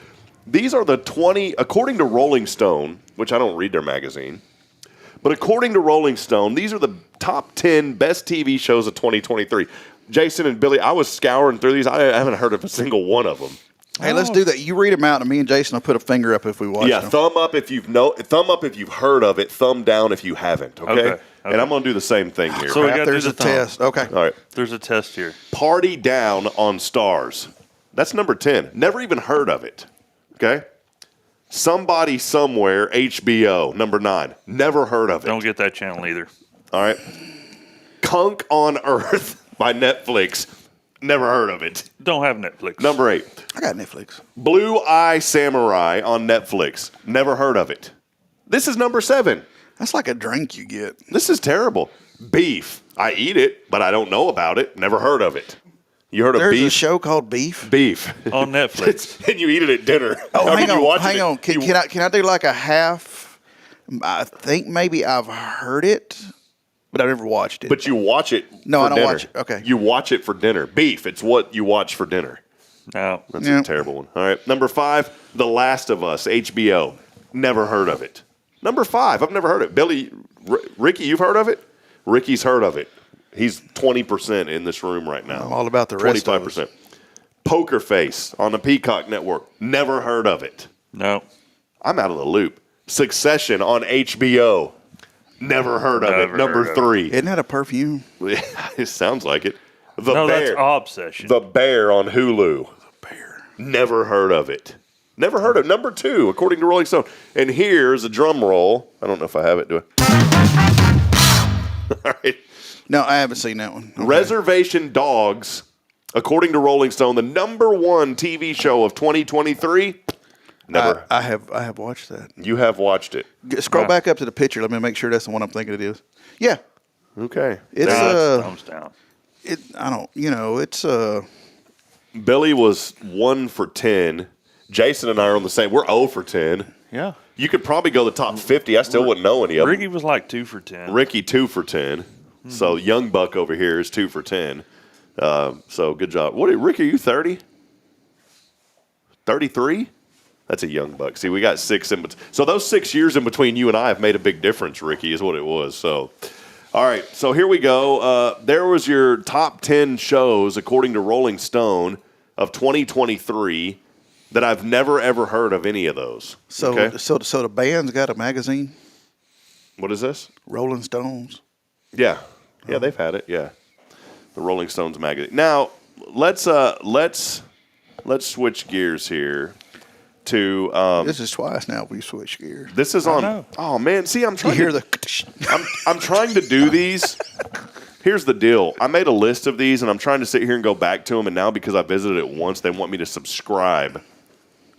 These are the 20, according to Rolling Stone, which I don't read their magazine, but according to Rolling Stone, these are the top 10 best TV shows of 2023. Jason and Billy, I was scouring through these. I haven't heard of a single one of them. Hey, let's do that. You read them out, and me and Jason will put a finger up if we watch them. Thumb up if thumb up if you've heard of it. Thumb down if you haven't. Okay. And I'm going to do the same thing here. So we got there's a test. Okay. All right. There's a test here. Party Down on Stars. That's number 10. Never even heard of it. Okay. Somebody Somewhere, HBO, number 9. Never heard of it. Don't get that channel either. All right. Kunk on Earth by Netflix. Never heard of it. Don't have Netflix. Number 8. I got Netflix. Blue Eye Samurai on Netflix. Never heard of it. This is number 7. That's like a drink you get. This is terrible. Beef. I eat it, but I don't know about it. Never heard of it. You heard of There's beef? a show called Beef. Beef on Netflix, and you eat it at dinner. Oh, hang on, watch hang on. Can I do like a half? I think maybe I've heard it, but I've never watched it. But you watch it. No, for I don't dinner. watch it. Okay. You watch it for dinner. Beef. It's what you watch for dinner. No, that's a terrible one. All right, number 5, The Last of Us, HBO. Never heard of it. Number 5, I've never heard of it. Billy, Ricky, you've heard of it? Ricky's heard of it. He's 20% in this room right now. I'm all about the rest of us. 25%. Poker Face on the Peacock Network. Never heard of it. No. I'm out of the loop. Succession on HBO. Never heard of it. Number 3. Isn't that a perfume? It sounds like it. The No, Bear. that's Obsession. The Bear on Hulu. The Bear. Never heard of it. Never heard of it. Number 2, according to Rolling Stone. And here's a drum roll. I don't know if I have it. Do I? All right. No, I haven't seen that one. Okay. Reservation Dogs, according to Rolling Stone, the number 1 TV show of 2023. Never. I have watched that. You have watched it. Scroll back up to the picture. Let me make sure that's the one I'm thinking it is. Yeah. Okay. It's thumbs down. It's Billy was 1 for 10. Jason and I are on the same. We're 0 for 10. Yeah. You could probably go the top 50. I still wouldn't know any of them. Ricky was like 2 for 10. Ricky 2 for 10. So Young Buck over here is 2 for 10. So good job. Ricky, are you 30? 33? That's a Young Buck. See, we got 6 in between. So those 6 years in between you and I have made a big difference, Ricky, is what it was. So, all right. So here we go. There was your top 10 shows, according to Rolling Stone, of 2023 that I've never, ever heard of any of those. so okay? so the band's got a magazine. What is this? Rolling Stones. Yeah. Yeah, they've had it. Yeah. The Rolling Stones magazine. Now, let's switch gears here to this is twice now we switch gears. This is on. Oh man, see, I'm trying. You hear I'm trying to do these. Here's the deal. I made a list of these, and I'm trying to sit here and go back to them. And now, because I visited it once, they want me to subscribe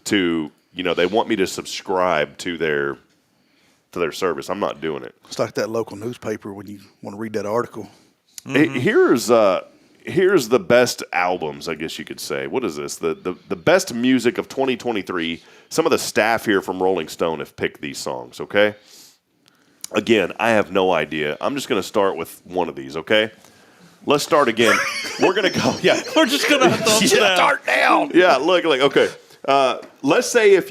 to. They want me to subscribe to their service. I'm not doing it. It's like that local newspaper when you want to read that article. Here's the best albums, I guess you could say. What is this? The best music of 2023. Some of the staff here from Rolling Stone have picked these songs, okay? Again, I have no idea. I'm just going to start with one of these, okay? Let's start again. We're going to go. Yeah. We're just going to start down. Yeah, look, okay. Let's say if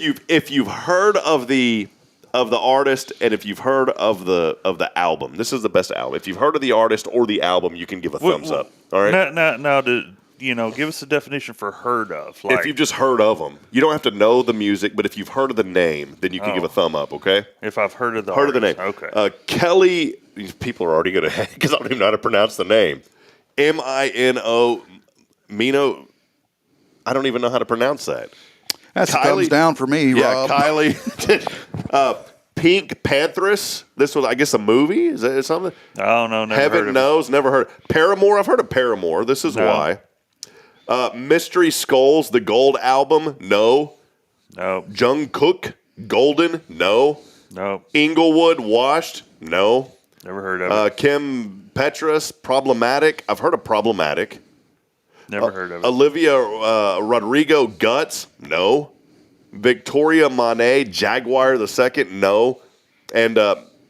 you've heard of the artist and if you've heard of the album. This is the best album. If you've heard of the artist or the album, you can give a thumbs up. All right. Now, give us a definition for heard of. If you've just heard of them, you don't have to know the music, but if you've heard of the name, then you can give a thumb up. Okay. If I've heard of the name. Okay. Kelly. These people are already going to because I don't even know how to pronounce the name. Mino. Mino. I don't even know how to pronounce that. That's a thumbs down for me, Rob. Kylie. Pink Panthers. This was, I guess, a movie. Is that something? Oh, no, never Heaven heard of knows, never heard. Paramore. I've heard of Paramore. This is why. Mystery Skulls, the Gold album. No. Jungkook, Golden. No. Inglewood, Washed. No. Never heard of it. Kim Petras, Problematic. I've heard of Problematic. Never heard of it. Olivia Rodrigo, Guts. No. Victoria Monet, Jaguar the Second. No. And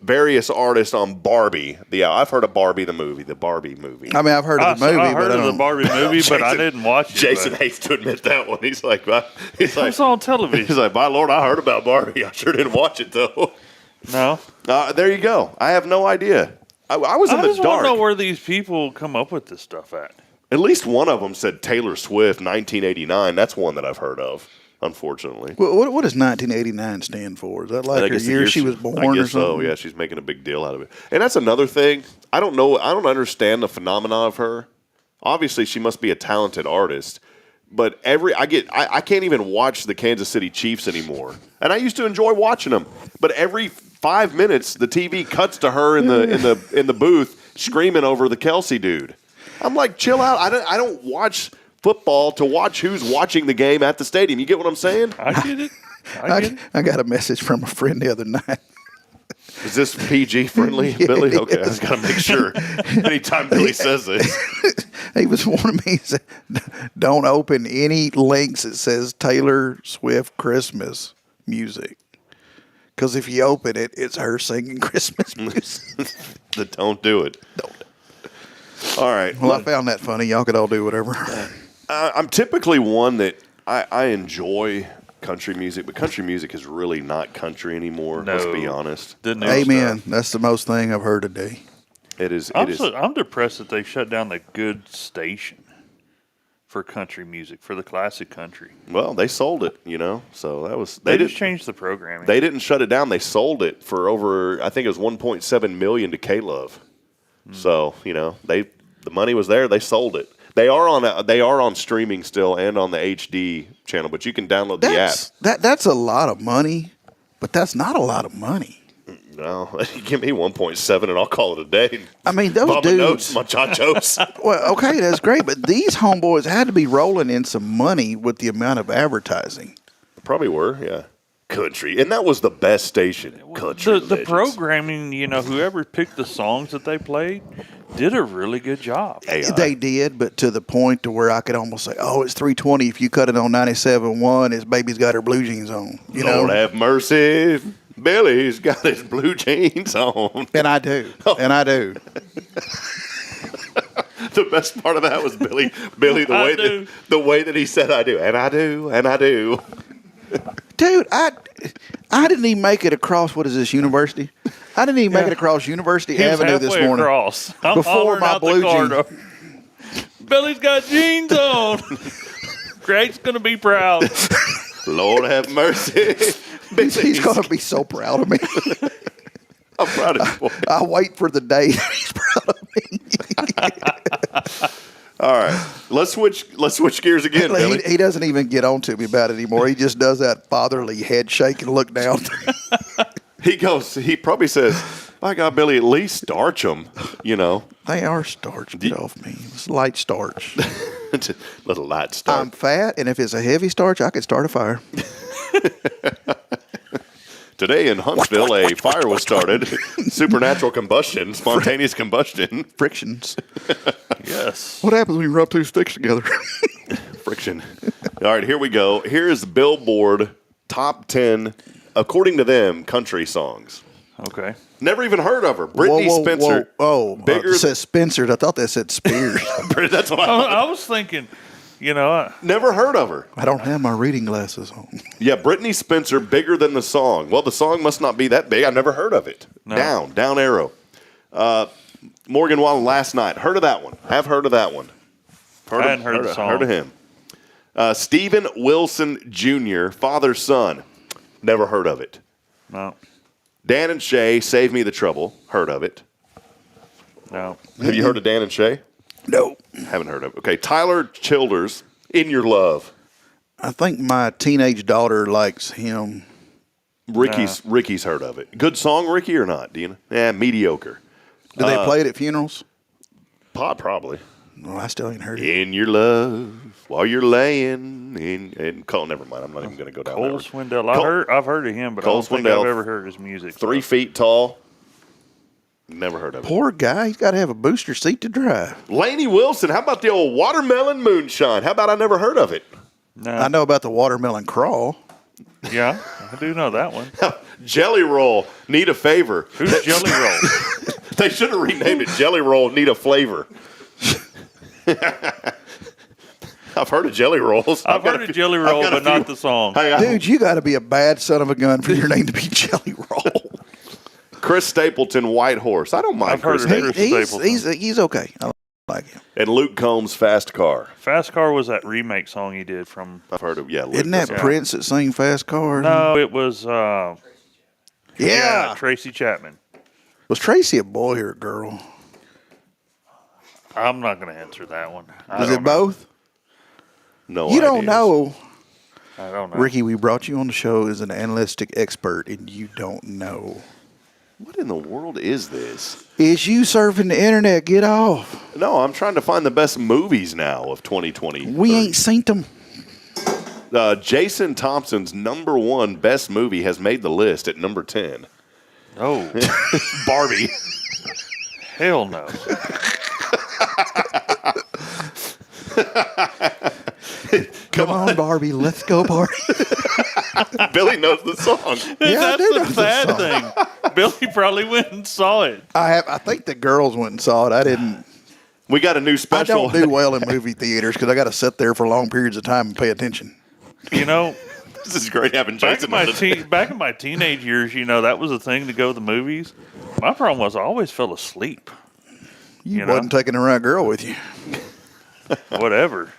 various artists on Barbie. I've heard of Barbie the movie, the Barbie movie. I mean, I've heard of the movie, I heard of the Barbie movie, but I didn't watch it. Jason hates to admit that one. He's like, it's on television. He's like, my Lord, I heard about Barbie. I sure didn't watch it though. No. There you go. I have no idea. I was in the I just want dark. to know where these people come up with this stuff at. At least one of them said Taylor Swift, 1989. That's one that I've heard of, unfortunately. Well, what does 1989 stand for? Is that like her year she was born I guess or something? so, yeah. She's making a big deal out of it. And that's another thing. I don't know. I don't understand the phenomena of her. Obviously, she must be a talented artist. But I can't even watch the Kansas City Chiefs anymore. And I used to enjoy watching them. But every 5 minutes, the TV cuts to her in the booth screaming over the Kelsey dude. I'm like, chill out. I don't watch football to watch who's watching the game at the stadium. You get what I'm saying? I get it. I got a message from a friend the other night. Is this PG friendly, Billy? Okay, I just got to make sure. Anytime Billy says this. He was warning me, he said, don't open any links that says Taylor Swift Christmas music. Because if you open it, it's her singing Christmas music. Don't do it. Don't. All right. Well, I found that funny. Y'all could all do whatever. I'm typically one that I enjoy country music, but country music is really not country anymore. No. Let's be honest. Amen. That's the most thing I've heard today. It is. I'm depressed that they shut down the good station for country music, for the classic country. Well, they sold it, so that was They just changed the programming. They didn't shut it down. They sold it for over, I think it was $1.7 million to K-Love. So the money was there. They sold it. They are on streaming still and on the HD channel, but you can download the app. That's a lot of money, but that's not a lot of money. No, give me 1.7 and I'll call it a day. I mean, those Mama dudes, notes, muchachos. Well, okay, that's great, but these homeboys had to be rolling in some money with the amount of advertising. Probably were, yeah. Country, and that was the best station. Country. The programming, whoever picked the songs that they played did a really good job. They did, but to the point to where I could almost say, "Oh, it's 320." If you cut it on 97.1, his baby's got her blue jeans on. Lord have mercy. Billy's got his blue jeans on. And I do. And I do. The best part of that was Billy the way that he said I do. And I do. And I do. Dude, I didn't even make it across, what is this, University? I didn't even make it across University Avenue this morning. Across. I'm before my blue jeans. Billy's got jeans on. Greg's going to be proud. Lord have mercy. He's going to be so proud of me. I'm proud of you. I wait for the day that he's proud of me. All right, let's switch gears again, Billy. He doesn't even get on to me about it anymore. He just does that fatherly head shake and look down. He probably says, by God, Billy, at least starch them, They are starch. Get off me. It's light starch. Little light starch. I'm fat, and if it's a heavy starch, I could start a fire. Today in Huntsville, a fire was started. Supernatural combustion, spontaneous combustion. Frictions. Yes. What happens when you rub two sticks together? Friction. All right, here we go. Here is Billboard Top 10, according to them, country songs. Okay. Never even heard of her. Brittany Spencer. Whoa. Bigger. It says Spencer. I thought that said Spears. That's what I was thinking. Never heard of her. I don't have my reading glasses on. Yeah, Brittany Spencer, Bigger Than the Song. Well, the song must not be that big. I've never heard of it. No. Down arrow. Morgan Wallen, Last Night. Heard of that one. Have heard of that one. I hadn't heard the song. Heard of him. Stephen Wilson Jr., Father Son. Never heard of it. No. Dan and Shay, Save Me the Trouble. Heard of it. No. Have you heard of Dan and Shay? No. Haven't heard of it. Okay, Tyler Childers, In Your Love. I think my teenage daughter likes him. Ricky's heard of it. Good song, Ricky, or not? Do you know? Yeah, mediocre. Do they play it at funerals? Probably. No, I still ain't heard it. In Your Love, while you're laying in Cole. Never mind. I'm not even going to go down there. Cole Swindell. I've heard of him, but Cole I don't think Swindell, I've ever heard his music. 3 feet tall. Never heard of it. Poor guy. He's got to have a booster seat to drive. Laney Wilson. How about the old watermelon moonshine? How about I never heard of it? No. I know about the watermelon crawl. Yeah, I do know that one. Jelly Roll, Need a Favor. Who's Jelly Roll? They should have renamed it Jelly Roll, Need a Flavor. I've heard of Jelly Rolls. I've heard of Jelly Roll, but not the song. Dude, you got to be a bad son of a gun for your name to be Jelly Roll. Chris Stapleton, White Horse. I don't mind. I've heard of Chris Stapleton. He's okay. I like him. And Luke Combs, Fast Car. Fast Car was that remake song he did from. I've heard of Luke. Isn't that Prince that sang Fast Car? No, it was. Yeah, Tracy Chapman. Was Tracy a boy or a girl? I'm not going to answer that one. Is it both? No, you don't know. I don't know. Ricky, we brought you on the show as an analytic expert, and you don't know. What in the world is this? Is you surfing the internet? Get off. No, I'm trying to find the best movies now of 2020. We ain't seen them. Jason Thompson's #1 best movie has made the list at number 10. No. Barbie. Hell no. Come on, Barbie. Let's go, Barbie. Billy knows the song. Yeah, I do know That's the the sad song. thing. Billy probably went and saw it. I think the girls went and saw it. I didn't. We got a new I special. don't do well in movie theaters because I got to sit there for long periods of time and pay attention. You know, This is great having Jason on today. back in my teenage years, that was a thing to go to the movies. My problem was I always fell asleep. You wasn't taking the right girl with you. Whatever.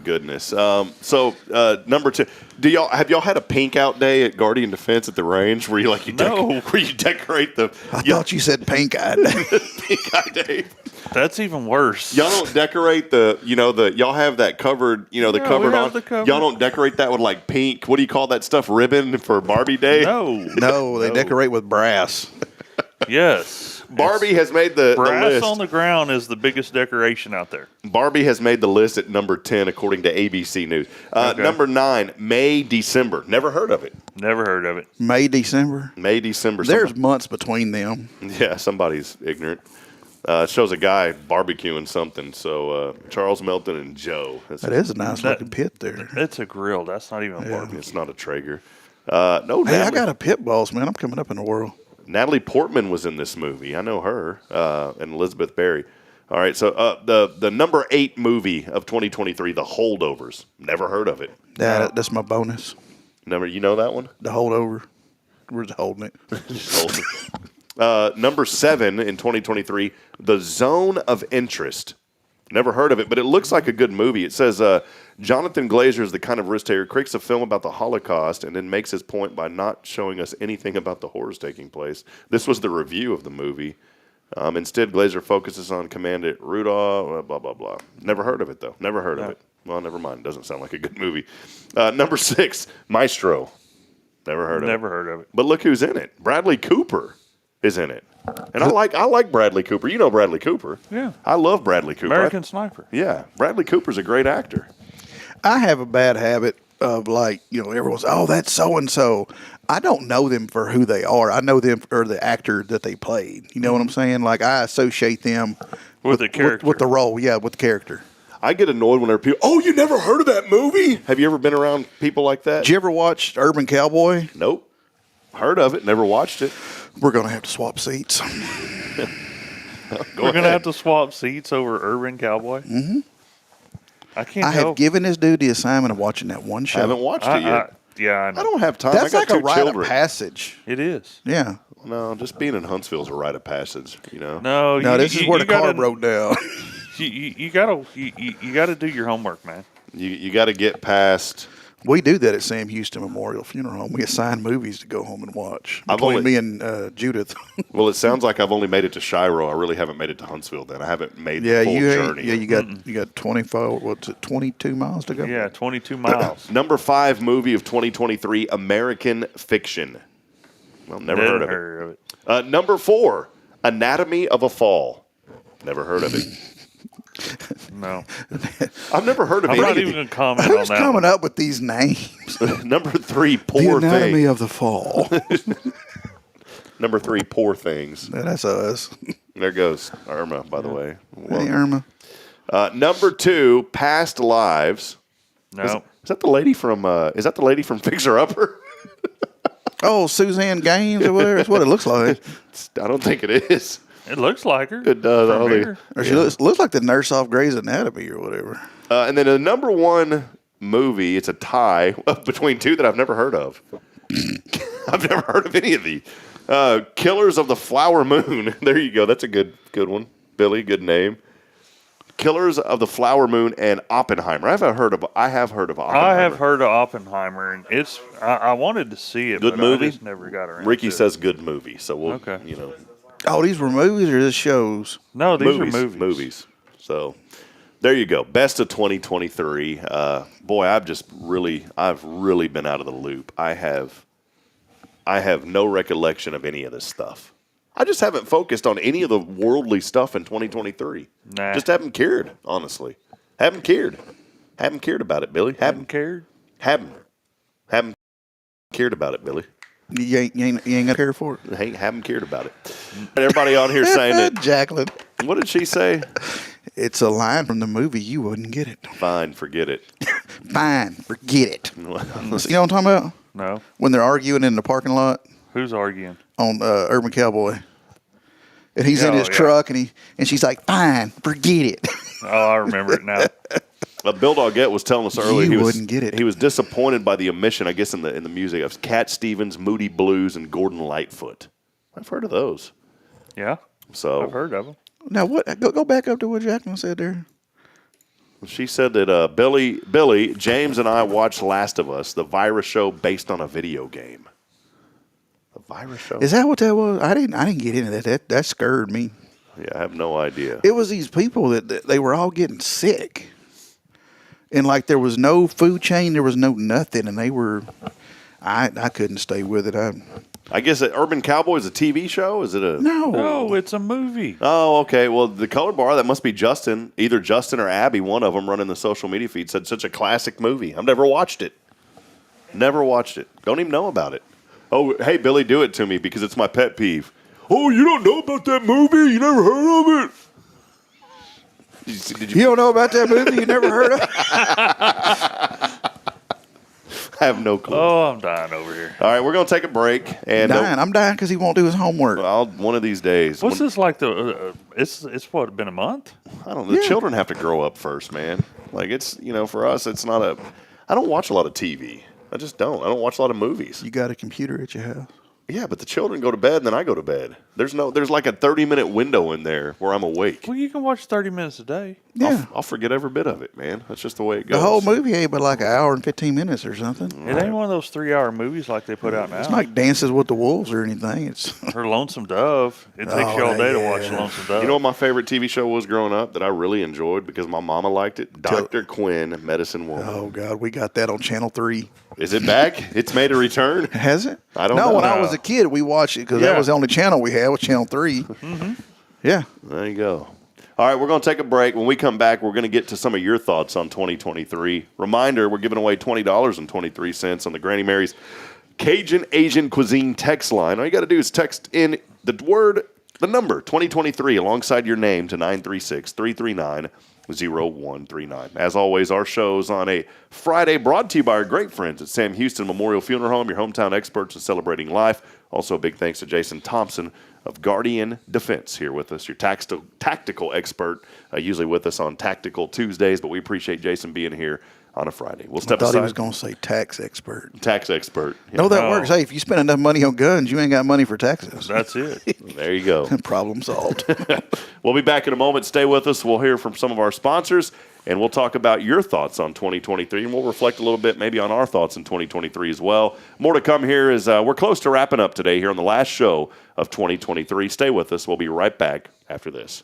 Goodness. So number 2, have y'all had a pink out day at Guardian Defense at the range where you where you decorate the? I thought you said pink eye. Pink eye day. That's even worse. Y'all don't decorate y'all have that covered, covered on. cover. Y'all don't decorate that with like pink. What do you call that stuff? Ribbon for Barbie Day? No, they decorate with brass. Yes. Barbie has made the Brass list. on the ground is the biggest decoration out there. Barbie has made the list at number 10 according to ABC News. Number 9, May, December. Never heard of it. Never heard of it. May, December. May, December. There's months between them. Yeah, somebody's ignorant. It shows a guy barbecuing something. So Charles Melton and Joe. That is a nice looking pit there. It's a grill. That's not even a barbecue. It's not a Traeger. No, Hey, I got a pit boss, man. I'm coming up in the world. Natalie Portman was in this movie. I know her. And Elizabeth Berry. All right, so the number 8 movie of 2023, The Holdovers. Never heard of it. That's my bonus. You know that one? The holdover. We're just holding it. Just holding it. Number 7 in 2023, The Zone of Interest. Never heard of it, but it looks like a good movie. It says Jonathan Glazer is the kind of risk taker, creates a film about the Holocaust, and then makes his point by not showing us anything about the horrors taking place. This was the review of the movie. Instead, Glazer focuses on Commandant Rudolph, blah, blah, blah. Never heard of it, though. Never heard of it. Well, never mind. Doesn't sound like a good movie. Number 6, Maestro. Never heard of it. Never heard of it. But look who's in it. Bradley Cooper is in it. And I like Bradley Cooper. You know Bradley Cooper. Yeah. I love Bradley Cooper. American Sniper. Yeah. Bradley Cooper's a great actor. I have a bad habit of everyone's, oh, that's so-and-so. I don't know them for who they are. I know them for the actor that they played. You know what I'm saying? Like, I associate them with the character. With the role, yeah, with the character. I get annoyed when there are people, oh, you never heard of that movie? Have you ever been around people like that? Did you ever watch Urban Cowboy? Nope. Heard of it, never watched it. We're going to have to swap seats. We're going to have to swap seats over Urban Cowboy? Mm-hmm. I can't I help. have given this dude the assignment of watching that one show. I haven't watched it yet. Yeah, I know. I don't have time. That's I got like a two rite children. of passage. It is. Yeah. No, just being in Huntsville is a rite of passage, No, this is where the car broke down. You gotta do your homework, man. You got to get past. We do that at Sam Houston Memorial Funeral Home. We assign movies to go home and watch. I've Between only- me and Judith. Well, it sounds like I've only made it to Shiro. I really haven't made it to Huntsville. Then I haven't made Yeah, the full you journey. you got 24. What's it? 22 miles to go. Yeah, 22 miles. Number 5 movie of 2023, American Fiction. Well, never heard of it. Number 4, Anatomy of a Fall. Never heard of it. No. I've never heard of I'm any not of even these. going to comment on Who's that. coming up with these names? Number 3, The Poor Anatomy Things. of the Fall. Number 3, Poor Things. That's us. There goes Irma, by the way. Hey, Irma. Number 2, Past Lives. No. Is that the lady from Fixer Upper? Oh, Suzanne Gaines or whatever. That's what it looks like. I don't think it is. It looks like her. It does. From all the- here. Or she looks like the nurse off Grey's Anatomy or whatever. And then the number 1 movie, it's a tie between 2 that I've never heard of. I've never heard of any of these. Killers of the Flower Moon. There you go. That's a good one. Billy, good name. Killers of the Flower Moon and Oppenheimer. I have heard of Oppenheimer. I have heard of Oppenheimer, and I wanted to see it, Good but movie? I just never got around Ricky to it. says good movie. So we'll, Okay. Oh, these were movies or just shows? No, these are movies. Movies. So there you go. Best of 2023. Boy, I've really been out of the loop. I have no recollection of any of this stuff. I just haven't focused on any of the worldly stuff in 2023. Nah. Just haven't cared, honestly. Haven't cared. Haven't cared about it, Billy. Haven't cared? Haven't cared about it, Billy. You ain't gonna care for it? Hey, haven't cared about it. Everybody on here saying that. Jacqueline. What did she say? It's a line from the movie. You wouldn't get it. Fine, forget it. Fine, forget it. You know what I'm talking about? No. When they're arguing in the parking lot Who's arguing? on Urban Cowboy. And he's in his truck, and she's like, fine, forget it. Oh, I remember it now. Bill Doggett was telling us earlier You wouldn't get it. He was disappointed by the omission, I guess, in the music of Cat Stevens, Moody Blues, and Gordon Lightfoot. I've heard of those. Yeah. So I've heard of them. Now, what? Go back up to what Jacqueline said there. She said that Billy, James, and I watched Last of Us, the virus show based on a video game. The virus show? Is that what that was? I didn't get into that. That scared me. Yeah, I have no idea. It was these people that they were all getting sick. And like there was no food chain, there was no nothing, and they were. I couldn't stay with it. I guess Urban Cowboy is a TV show. Is it a? No, it's a movie. Oh, okay. Well, the Color Bar, that must be Justin. Either Justin or Abby, one of them running the social media feed, said such a classic movie. I've never watched it. Never watched it. Don't even know about it. Oh, hey, Billy, do it to me because it's my pet peeve. Oh, you don't know about that movie? You never heard of it? You don't know about that movie? You never heard of it? I have no clue. Oh, I'm dying over here. All right, we're going to take a break. And I'm dying because he won't do his homework. One of these days. What's this like? It's what, been a month? I don't know. The children have to grow up first, man. Like it's for us, it's not a. I don't watch a lot of TV. I just don't. I don't watch a lot of movies. You got a computer at your house? Yeah, but the children go to bed and then I go to bed. There's like a 30-minute window in there where I'm awake. Well, you can watch 30 minutes a day. Yeah. I'll forget every bit of it, man. That's just the way it goes. The whole movie ain't but like an hour and 15 minutes or something. It ain't one of those 3-hour movies like they put out now. It's not like Dances with the Wolves or anything. It's or Lonesome Dove. It takes you all day to watch Lonesome Dove. You know what my favorite TV show was growing up that I really enjoyed because my mama liked it? Dr. Quinn, Medicine Woman. Oh, God. We got that on Channel 3. Is it back? It's made a return? Has it? I don't know. No, when I was a kid, we watched it because that was the only channel we had was Channel 3. Mm-hmm. Yeah. There you go. All right, we're going to take a break. When we come back, we're going to get to some of your thoughts on 2023. Reminder, we're giving away $20.23 on the Granny Mary's Cajun Asian Cuisine text line. All you got to do is text in the number 2023 alongside your name to 936-339-0139. As always, our show's on a Friday brought to you by our great friends at Sam Houston Memorial Funeral Home, your hometown experts in celebrating life. Also, a big thanks to Jason Thompson of Guardian Defense here with us, your tactical expert, usually with us on Tactical Tuesdays, but we appreciate Jason being here on a Friday. We'll step aside. I thought he was going to say tax expert. Tax expert. Yeah. No, that works. Hey, if you spend enough money on guns, you ain't got money for taxes. That's it. There you go. Problem solved. We'll be back in a moment. Stay with us. We'll hear from some of our sponsors, and we'll talk about your thoughts on 2023, and we'll reflect a little bit maybe on our thoughts in 2023 as well. More to come here as we're close to wrapping up today here on the last show of 2023. Stay with us. We'll be right back after this.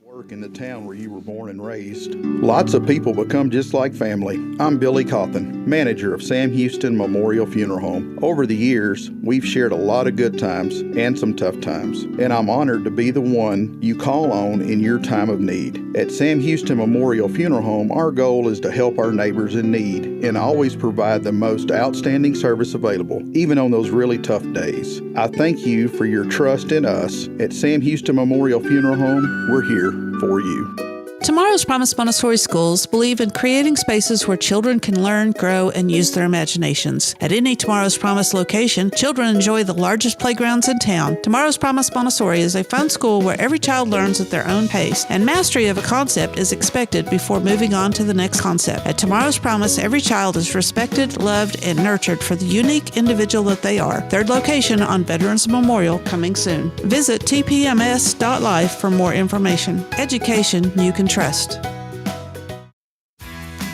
Work in the town where you were born and raised. Lots of people become just like family. I'm Billy Cauthen, manager of Sam Houston Memorial Funeral Home. Over the years, we've shared a lot of good times and some tough times, and I'm honored to be the one you call on in your time of need. At Sam Houston Memorial Funeral Home, our goal is to help our neighbors in need and always provide the most outstanding service available, even on those really tough days. I thank you for your trust in us. At Sam Houston Memorial Funeral Home, we're here for you. Tomorrow's Promise Montessori schools believe in creating spaces where children can learn, grow, and use their imaginations. At any Tomorrow's Promise location, children enjoy the largest playgrounds in town. Tomorrow's Promise Montessori is a fun school where every child learns at their own pace, and mastery of a concept is expected before moving on to the next concept. At Tomorrow's Promise, every child is respected, loved, and nurtured for the unique individual that they are. Third location on Veterans Memorial, coming soon. Visit tpms.life for more information. Education you can trust.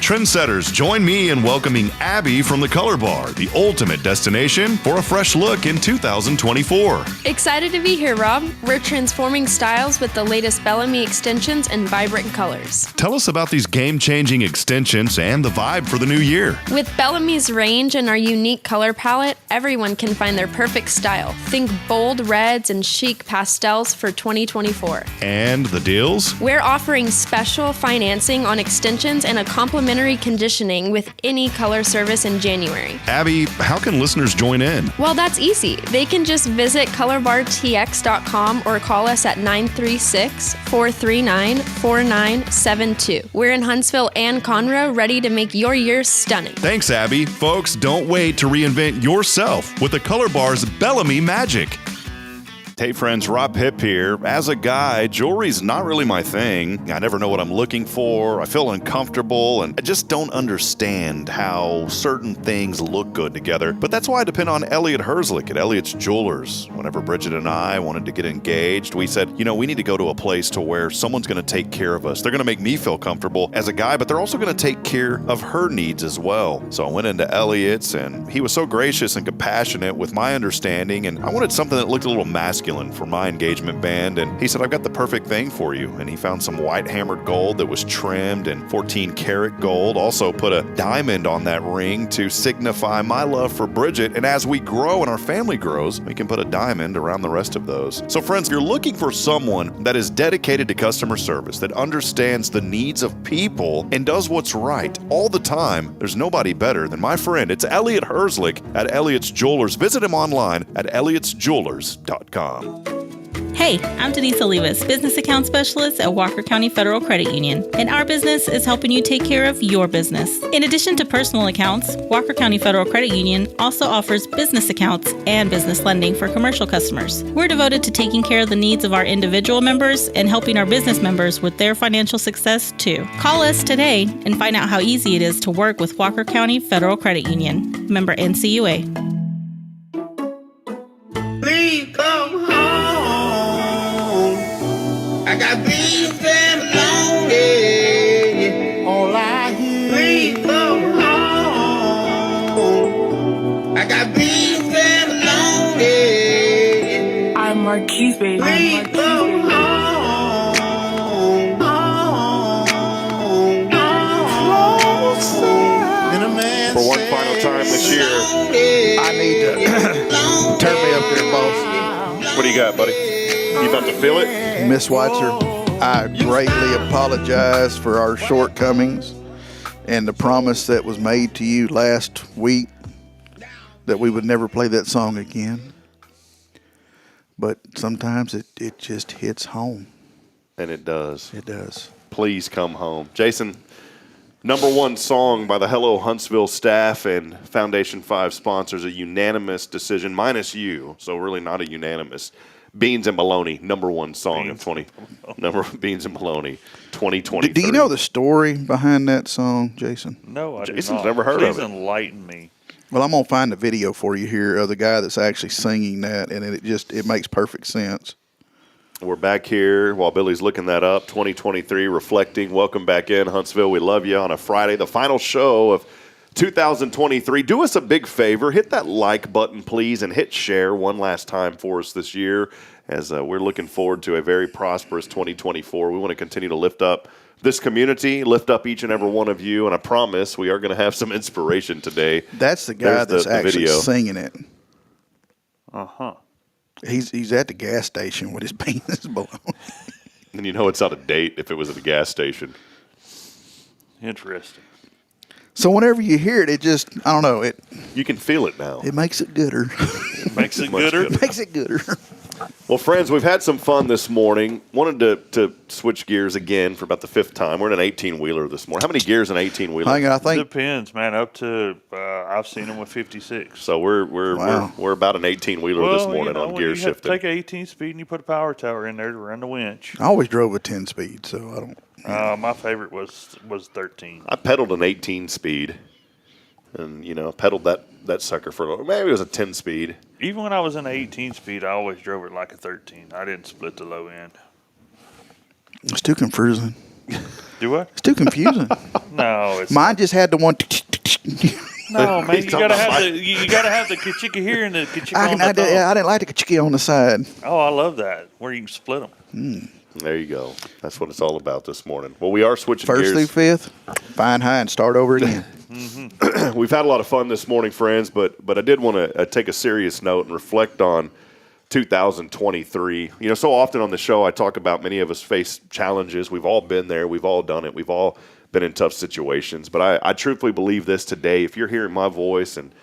Trendsetters, join me in welcoming Abby from the Color Bar, the ultimate destination for a fresh look in 2024. Excited to be here, Rob. We're transforming styles with the latest Bellamy extensions and vibrant colors. Tell us about these game-changing extensions and the vibe for the new year. With Bellamy's range and our unique color palette, everyone can find their perfect style. Think bold reds and chic pastels for 2024. And the deals? We're offering special financing on extensions and a complimentary complimentary conditioning with any color service in January. Abby, how can listeners join in? Well, that's easy. They can just visit colorbartx.com or call us at 936-439-4972. We're in Huntsville and Conroe, ready to make your year stunning. Thanks, Abby. Folks, don't wait to reinvent yourself with the Color Bar's Bellamy Magic. Hey friends, Rob Hip here. As a guy, jewelry's not really my thing. I never know what I'm looking for. I feel uncomfortable, and I just don't understand how certain things look good together. But that's why I depend on Elliot Herzlich at Elliot's Jewelers. Whenever Bridget and I wanted to get engaged, we said, we need to go to a place to where someone's going to take care of us. They're going to make me feel comfortable as a guy, but they're also going to take care of her needs as well. So I went into Elliot's, and he was so gracious and compassionate with my understanding, and I wanted something that looked a little masculine for my engagement band, and he said, I've got the perfect thing for you. And he found some white hammered gold that was trimmed in 14 karat gold, also put a diamond on that ring to signify my love for Bridget. And as we grow and our family grows, we can put a diamond around the rest of those. So friends, if you're looking for someone that is dedicated to customer service, that understands the needs of people and does what's right all the time, there's nobody better than my friend. It's Elliot Herzlich at Elliot's Jewelers. Visit him online at elliotsjewelers.com. Hey, I'm Denise Olivas, Business Account Specialist at Walker County Federal Credit Union, and our business is helping you take care of your business. In addition to personal accounts, Walker County Federal Credit Union also offers business accounts and business lending for commercial customers. We're devoted to taking care of the needs of our individual members and helping our business members with their financial success too. Call us today and find out how easy it is to work with Walker County Federal Credit Union. Member NCUA. Please come home. I got beef and lonely. All I hear. Please come home. I got beef and lonely. I'm Marquise, baby. Please come home. For one final time this year, I need to turn me up there, boss. What do you got, buddy? You about to feel it? Miss Watcher, I greatly apologize for our shortcomings and the promise that was made to you last week that we would never play that song again. But sometimes it just hits home. And it does. It does. Please come home. Jason, number one song by the Hello Huntsville staff and Foundation 5 sponsors, a unanimous decision, minus you, so really not a unanimous. Beans and Bologna, number one song of Beans and Bologna, 2023. Do you know the story behind that song, Jason? No, I Jason's did not. never heard Please of it. enlighten me. Well, I'm going to find a video for you here of the guy that's actually singing that, and it makes perfect sense. We're back here while Billy's looking that up, 2023, reflecting. Welcome back in, Huntsville. We love you on a Friday, the final show of 2023. Do us a big favor. Hit that like button, please, and hit share one last time for us this year as we're looking forward to a very prosperous 2024. We want to continue to lift up this community, lift up each and every one of you, and I promise we are going to have some inspiration today. That's the guy that's actually singing it. Uh-huh. He's at the gas station with his penis below. And you know it's out of date if it was at a gas station. Interesting. So whenever you hear it, it just, I don't know. You can feel it now. It makes it gooder. Makes it gooder? Makes it gooder. Well, friends, we've had some fun this morning. Wanted to switch gears again for about the fifth time. We're in an 18-wheeler this morning. How many gears in an 18-wheeler? I think Depends, man. Up to, I've seen them with 56. So we're about an 18-wheeler this morning on gear shifting. You take an 18-speed and you put a power tower in there to run the winch. I always drove a 10-speed, so I don't. My favorite was 13. I pedaled an 18-speed, and pedaled that sucker for a little. Maybe it was a 10-speed. Even when I was in an 18-speed, I always drove it like a 13. I didn't split the low end. It's too confusing. Do what? It's too confusing. No, it's mine just had the one. No, man, you gotta have the kachika here and the kachika on the top. I didn't like the kachika on the side. Oh, I love that where you can split them. There you go. That's what it's all about this morning. Well, we are switching first gears. through fifth, find high and start over again. We've had a lot of fun this morning, friends, but I did want to take a serious note and reflect on 2023. So often on the show I talk about many of us face challenges. We've all been there. We've all done it. We've all been in tough situations. But I truthfully believe this today. If you're hearing my voice and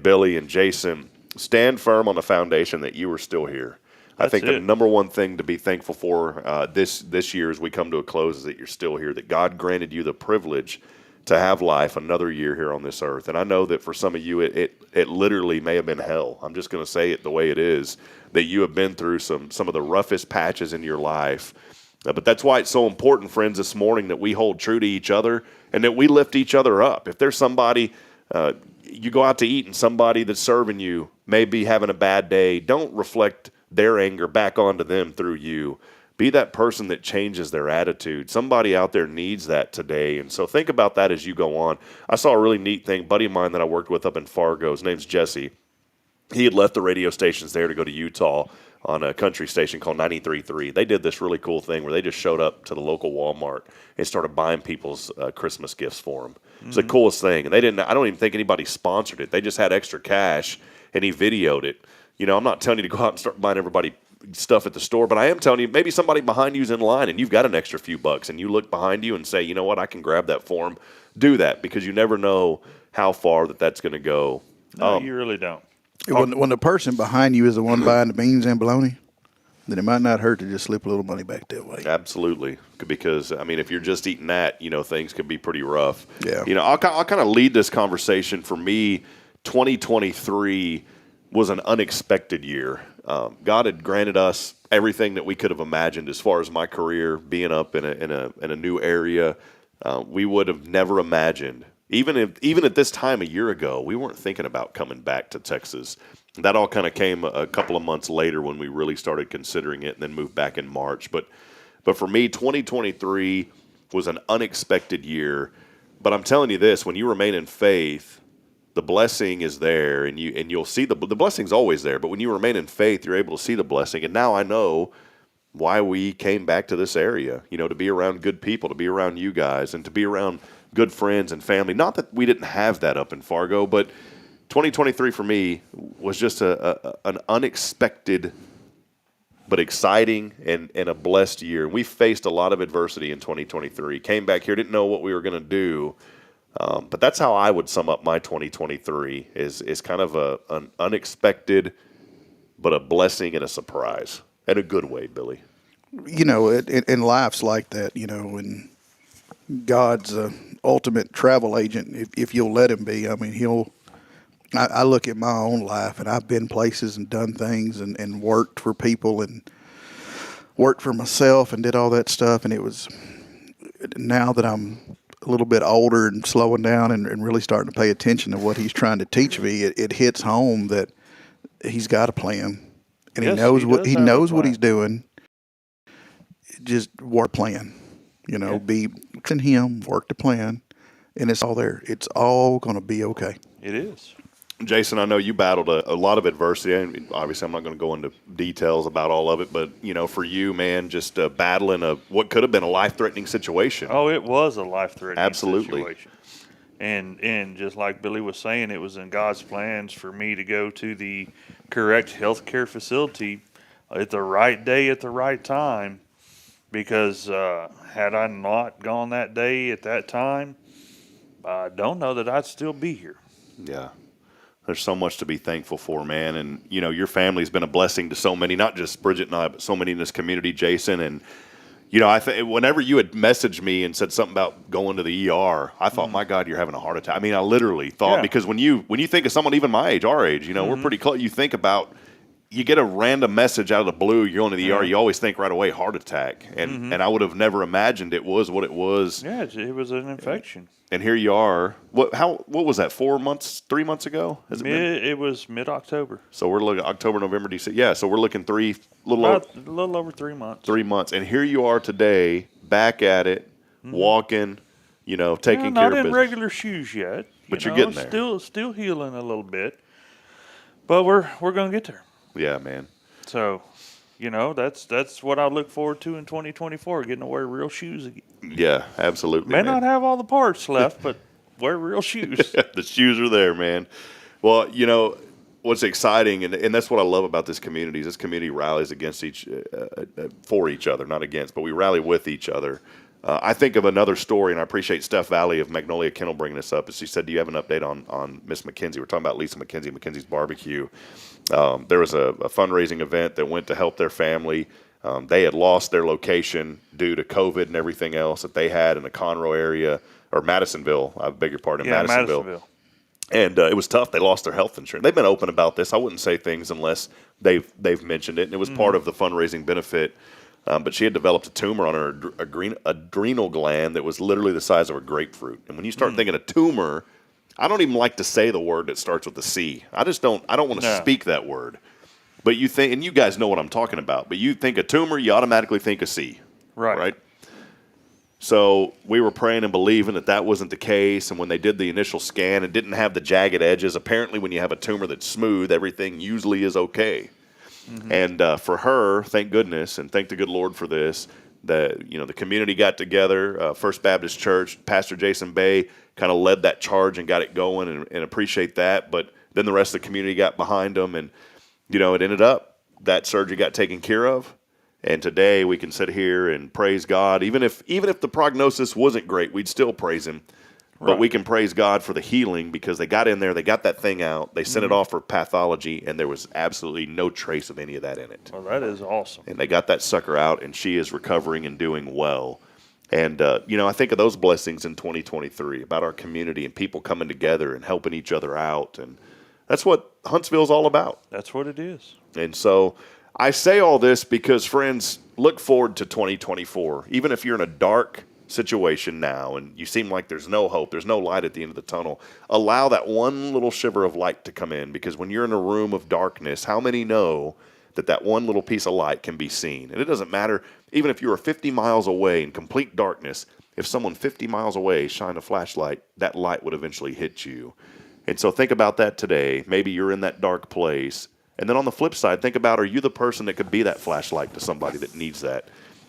Billy and Jason, stand firm on the foundation that you are still here. I think the number one thing to be thankful for this year as we come to a close is that you're still here, that God granted you the privilege to have life another year here on this earth. And I know that for some of you, it literally may have been hell. I'm just going to say it the way it is, that you have been through some of the roughest patches in your life. But that's why it's so important, friends, this morning that we hold true to each other and that we lift each other up. If there's somebody, you go out to eat and somebody that's serving you may be having a bad day, don't reflect their anger back onto them through you. Be that person that changes their attitude. Somebody out there needs that today. And so think about that as you go on. I saw a really neat thing. A buddy of mine that I worked with up in Fargo, his name's Jesse. He had left the radio stations there to go to Utah on a country station called 93.3. They did this really cool thing where they just showed up to the local Walmart and started buying people's Christmas gifts for them. It's the coolest thing. And I don't even think anybody sponsored it. They just had extra cash, and he videoed it. I'm not telling you to go out and start buying everybody stuff at the store, but I am telling you, maybe somebody behind you's in line and you've got an extra few bucks and you look behind you and say, you know what, I can grab that for him. Do that, because you never know how far that's going to go. No, you really don't. When the person behind you is the one buying the beans and bologna, then it might not hurt to just slip a little money back that way. Absolutely. Because, if you're just eating that, things could be pretty rough. Yeah. I'll kind of lead this conversation. For me, 2023 was an unexpected year. God had granted us everything that we could have imagined as far as my career, being up in a new area. We would have never imagined. Even at this time a year ago, we weren't thinking about coming back to Texas. That all kind of came a couple of months later when we really started considering it, and then moved back in March. But for me, 2023 was an unexpected year. But I'm telling you this, when you remain in faith, the blessing is there, and you'll see the blessing's always there. But when you remain in faith, you're able to see the blessing. And now I know why we came back to this area, to be around good people, to be around you guys, and to be around good friends and family. Not that we didn't have that up in Fargo, but 2023 for me was just an unexpected but exciting and a blessed year. We faced a lot of adversity in 2023. Came back here, didn't know what we were going to do. But that's how I would sum up my 2023 is kind of an unexpected, but a blessing and a surprise in a good way, Billy. In life's like that, when God's ultimate travel agent, if you'll let him be. I look at my own life, and I've been places and done things and worked for people and worked for myself and did all that stuff. And it was, now that I'm a little bit older and slowing down and really starting to pay attention to what he's trying to teach me, it hits home that he's got a plan, and he knows what he's doing. Just work plan, be in him, work the plan, and it's all there. It's all going to be okay. It is. Jason, I know you battled a lot of adversity, and obviously I'm not going to go into details about all of it, but, for you, man, just battling what could have been a life-threatening situation. Oh, it was a life-threatening Absolutely. situation. And just like Billy was saying, it was in God's plans for me to go to the correct healthcare facility at the right day at the right time, because had I not gone that day at that time, I don't know that I'd still be here. Yeah. There's so much to be thankful for, man. And, your family's been a blessing to so many, not just Bridget and I, but so many in this community, Jason. And, whenever you had messaged me and said something about going to the ER, I thought, my God, you're having a heart attack. I literally thought, because when you think of someone even my age, our age, we're pretty close. You think about, you get a random message out of the blue, you're going to the ER, you always think right away, heart attack. And I would have never imagined it was what it was. Yeah, it was an infection. And here you are. What was that? 3 months ago? It was mid-October. So we're looking October, November, December. Yeah, so we're looking a little over 3 months. 3 months, and here you are today, back at it, walking, taking care of business. Not in regular shoes yet, but you're getting there. Still healing a little bit, but we're going to get there. Yeah, man. So, that's what I look forward to in 2024, getting to wear real shoes again. Yeah, absolutely. May not have all the parts left, but wear real shoes. The shoes are there, man. Well, what's exciting, and that's what I love about this community, is this community rallies against for each other, not against, but we rally with each other. I think of another story, and I appreciate Steph Valley of Magnolia Kennel bringing this up. As she said, do you have an update on Miss McKenzie? We're talking about Lisa McKenzie, McKenzie's Barbecue. There was a fundraising event that went to help their family. They had lost their location due to COVID and everything else that they had in the Conroe area, or Madisonville, I beg your pardon, Madisonville. And it was tough. They lost their health insurance. They've been open about this. I wouldn't say things unless they've mentioned it, and it was part of the fundraising benefit. But she had developed a tumor on her adrenal gland that was literally the size of a grapefruit. And when you start thinking a tumor, I don't even like to say the word that starts with a C. I don't want to speak that word. But you think, and you guys know what I'm talking about, but you think a tumor, you automatically think a C. Right? So we were praying and believing that wasn't the case. And when they did the initial scan, it didn't have the jagged edges. Apparently, when you have a tumor that's smooth, everything usually is okay. And for her, thank goodness, and thank the good Lord for this, the community got together, First Baptist Church, Pastor Jason Bay kind of led that charge and got it going, and appreciate that. But then the rest of the community got behind them, and it ended up that surgery got taken care of. And today we can sit here and praise God. Even if the prognosis wasn't great, we'd still praise Him. But we can praise God for the healing because they got in there, they got that thing out, they sent it off for pathology, and there was absolutely no trace of any of that in it. Well, that is awesome. And they got that sucker out, and she is recovering and doing well. And, I think of those blessings in 2023 about our community and people coming together and helping each other out. And that's what Huntsville's all about. That's what it is. And so I say all this because, friends, look forward to 2024. Even if you're in a dark situation now and you seem like there's no hope, there's no light at the end of the tunnel, allow that one little shiver of light to come in, because when you're in a room of darkness, how many know that one little piece of light can be seen? And it doesn't matter, even if you were 50 miles away in complete darkness, if someone 50 miles away shined a flashlight, that light would eventually hit you. And so think about that today. Maybe you're in that dark place. And then on the flip side, think about, are you the person that could be that flashlight to somebody that needs that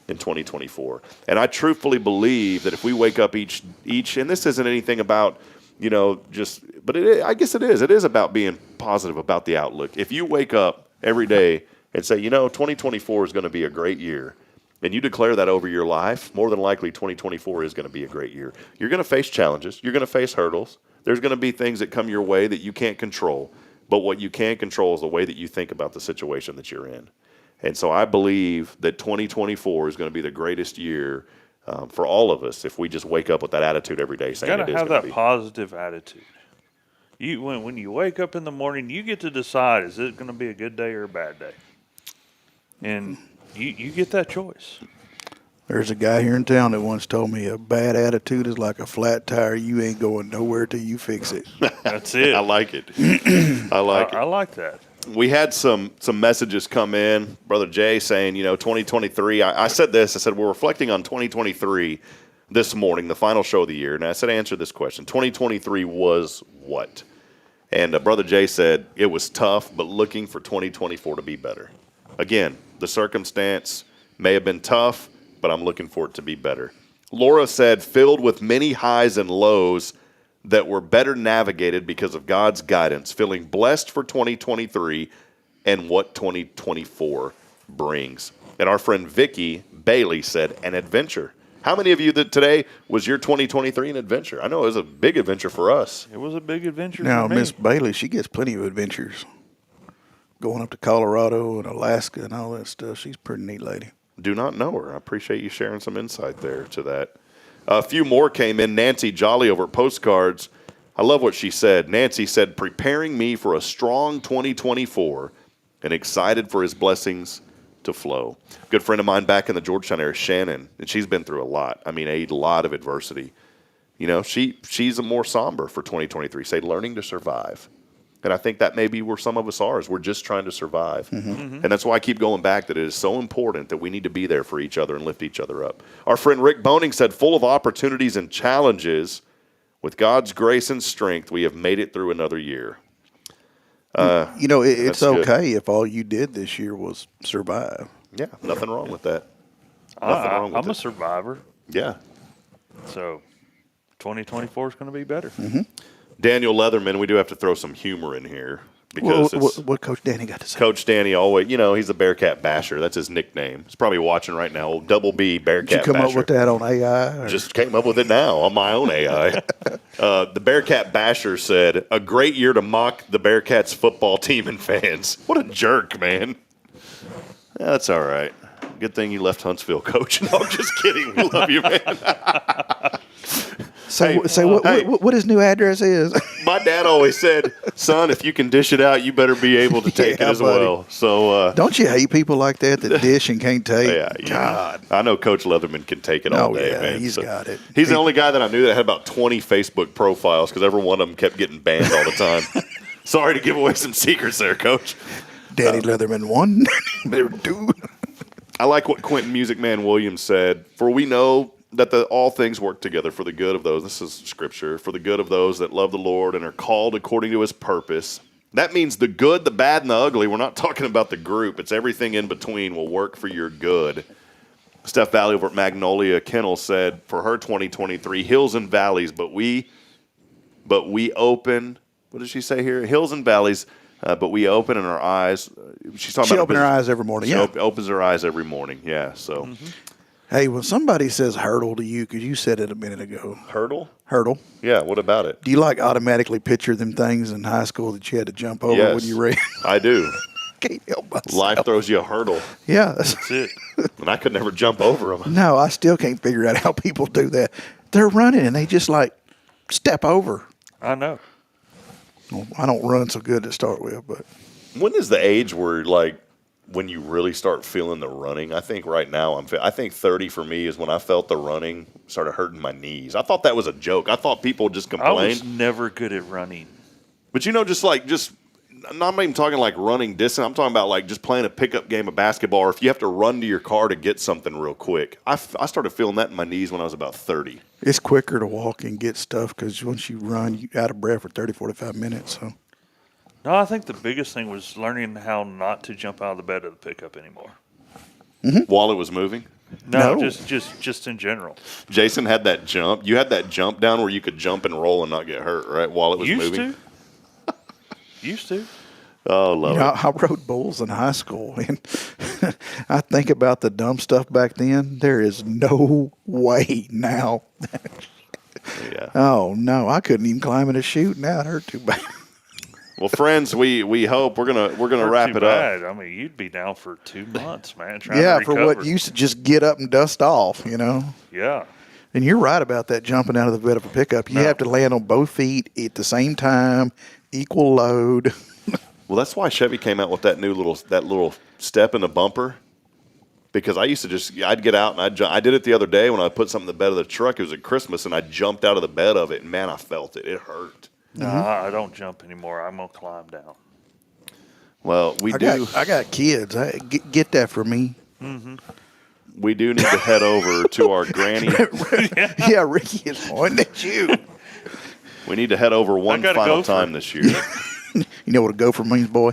in 2024? And I truthfully believe that if we wake up each, and this isn't anything about, but I guess it is. It is about being positive about the outlook. If you wake up every day and say, 2024 is going to be a great year, and you declare that over your life, more than likely 2024 is going to be a great year. You're going to face challenges. You're going to face hurdles. There's going to be things that come your way that you can't control. But what you can control is the way that you think about the situation that you're in. And so I believe that 2024 is going to be the greatest year for all of us if we just wake up with that attitude every day saying it is going to be. You got to have that positive attitude. When you wake up in the morning, you get to decide, is it going to be a good day or a bad day? And you get that choice. There's a guy here in town that once told me a bad attitude is like a flat tire. You ain't going nowhere till you fix it. That's it. I like it. I like that. We had some messages come in, Brother Jay, saying, 2023. I said this. I said, we're reflecting on 2023 this morning, the final show of the year. And I said, answer this question. 2023 was what? And Brother Jay said, it was tough, but looking for 2024 to be better. Again, the circumstance may have been tough, but I'm looking for it to be better. Laura said, filled with many highs and lows that were better navigated because of God's guidance, feeling blessed for 2023 and what 2024 brings. And our friend Vicky Bailey said, an adventure. How many of you that today was your 2023 an adventure? I know it was a big adventure for us. It was a big adventure now, for me. Miss Bailey, she gets plenty of adventures. Going up to Colorado and Alaska and all that stuff. She's a pretty neat lady. Do not know her. I appreciate you sharing some insight there to that. A few more came in. Nancy Jolly over at Postcards. I love what she said. Nancy said, preparing me for a strong 2024 and excited for his blessings to flow. Good friend of mine back in the Georgetown area, Shannon, and she's been through a lot. I mean, a lot of adversity. She's a more somber for 2023, say learning to survive. And I think that may be where some of us are, is we're just trying to survive. And that's why I keep going back that it is so important that we need to be there for each other and lift each other up. Our friend Rick Boning said, full of opportunities and challenges, with God's grace and strength, we have made it through another year. It's okay if all you did this year was survive. Yeah, nothing wrong with that. I'm a survivor. Yeah. So 2024 is going to be better. Daniel Leatherman, we do have to throw some humor in here. because what Coach Danny got to say? Coach Danny always, he's a Bearcat basher. That's his nickname. He's probably watching right now. Old Double B Bearcat Did you come basher. up with that on AI? Or? Just came up with it now on my own AI. The Bearcat basher said, "A great year to mock the Bearcats football team and fans." What a jerk, man. That's all right. Good thing you left Huntsville, Coach. No, I'm just kidding. We love you, man. What his new address is? My dad always said, "Son, if you can dish it out, you better be able to take it as buddy. well." So, don't you hate people like that dish and can't take? Yeah, God. I know Coach Leatherman can take it all day, man. He's got it. He's the only guy that I knew that had about 20 Facebook profiles because every one of them kept getting banned all the time. Sorry to give away some secrets there, Coach. Danny Leatherman 1, there 2. I like what Quentin Music Man Williams said. For we know that all things work together for the good of those. This is scripture. For the good of those that love the Lord and are called according to his purpose. That means the good, the bad, and the ugly. We're not talking about the group. It's everything in between will work for your good. Steph Valley over at Magnolia Kennel said for her 2023, hills and valleys, but we open. What did she say here? Hills and valleys. But we open in our eyes. She opens her eyes every morning. She Yeah, opens her eyes every morning. Yeah. So, Hey, when somebody says hurdle to you, because you said it a minute ago. Hurdle. Yeah. What about it? Do you automatically picture them things in high school that you had to jump over Yes, when you read? I do. Can't help myself. Life throws you a hurdle. Yeah, That's it. And I could never jump over them. No, I still can't figure out how people do that. They're running and they just step over. I know. Well, I don't run so good to start with, but When is the age where when you really start feeling the running? I think right now I think 30 for me is when I felt the running started hurting my knees. I thought that was a joke. I thought people just I complained. was never good at running. But I'm not even talking like running distance. I'm talking about just playing a pickup game of basketball, or if you have to run to your car to get something real quick. I started feeling that in my knees when I was about 30. it's quicker to walk and get stuff because once you run, you're out of breath for 30, 45 minutes. So No, I think the biggest thing was learning how not to jump out of the bed of the pickup anymore. While it was moving? No. Just in general. Jason had that jump. You had that jump down where you could jump and roll and not get hurt, right? While it was moving? Used to. Oh, love it. I rode bulls in high school, and I think about the dumb stuff back then. There is no way now. Yeah. Oh, no. I couldn't even climb in a chute. Now it hurt too bad. Well, friends, we hope we're gonna wrap it up. I mean, you'd be down for 2 months, man. Trying to For recover. what used to just get up and dust off, Yeah. And you're right about that jumping out of the bed of a pickup. You have to land on both feet at the same time, equal load. Well, that's why Chevy came out with that little step in the bumper. Because I used to I'd get out and I did it the other day when I put something in the bed of the truck. It was at Christmas, and I jumped out of the bed of it, and man, I felt it. It hurt. No, I don't jump anymore. I'm gonna climb down. Well, I got kids. Get that for me. Mm-hmm. We do need to head over to our granny. Yeah, Ricky is pointing at you. We need to head over one final time this year. You know what a gopher means, boy?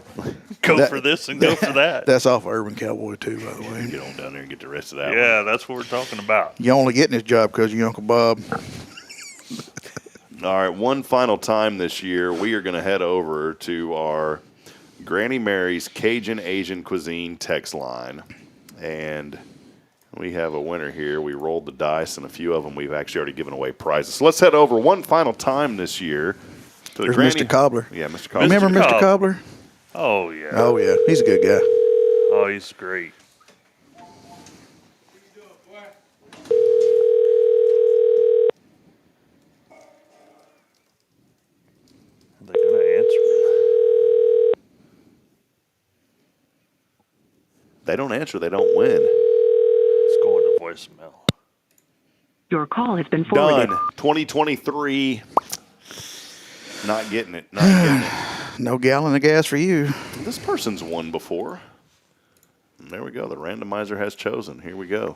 Go for this and go for that. That's off of Urban Cowboy, too, by the way. Get on down there and get the rest of that one. Yeah, that's what we're talking about. You only getting this job because of your Uncle Bob. All right, one final time this year, we are going to head over to our Granny Mary's Cajun Asian Cuisine text line. And we have a winner here. We rolled the dice, and a few of them we've actually already given away prizes. So let's head over one final time this year to the There's Mr. Cobbler. Yeah, Mr. Cobbler. Remember Mr. Cobbler? Oh, yeah. Oh, yeah. He's a good guy. Oh, he's great. Are they going to answer? They don't answer, they don't win. Let's go into voicemail. Your call has been forwarded. Done. 2023. Not getting it. No gallon of gas for you. This person's won before. And there we go. The randomizer has chosen. Here we go.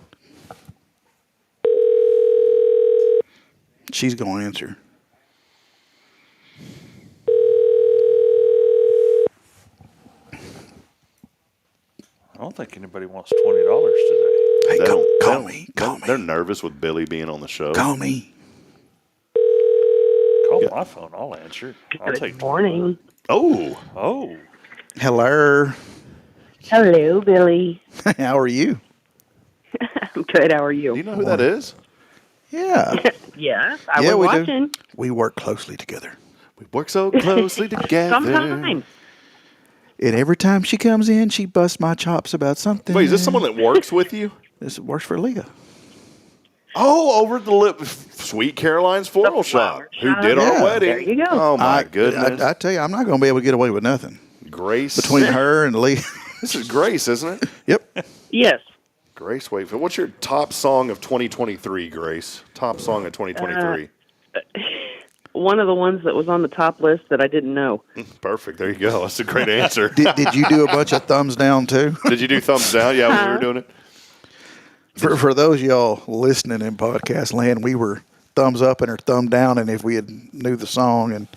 She's going to answer. I don't think anybody wants $20 today. Hey, call me. They're nervous with Billy being on the show. Call me. Call on my phone. I'll answer. I'll take Good morning. Oh. Hello. Hello, Billy. How are you? I'm good. How are you? Do you know who that is? Yeah. Yes, I Yeah, was we watching. do. We work closely together. We work so closely together. Sometimes. And every time she comes in, she busts my chops about something. Wait, is this someone that works with you? This works for Leah. Oh, over at the Sweet Caroline's Floral Shop, who did our wedding. There you go. Oh, my goodness. I tell you, I'm not going to be able to get away with nothing. Grace. Between her and Leah. This is Grace, isn't it? Yep. Yes. Grace Wakefield. What's your top song of 2023, Grace? Top song of 2023. One of the ones that was on the top list that I didn't know. Perfect. There you go. That's a great answer. Did you do a bunch of thumbs down, too? Did you do thumbs down? Yeah, when we were doing it. For those of y'all listening in podcast land, we were thumbs up and or thumb down, and if we had knew the song, and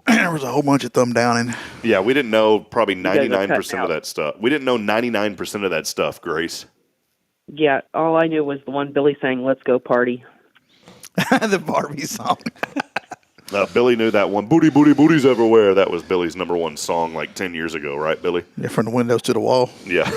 there was a whole bunch of thumb downing. Yeah, we didn't know probably guys are 99% cutting of that stuff. We didn't know 99% of that stuff, Grace. Yeah, all I knew was the one Billy sang, "Let's Go Party." The Barbie song. Billy knew that one. Booty, booty, booties everywhere. That was Billy's number one song like 10 years ago, right, Billy? Yeah, from the windows to the wall. Yeah.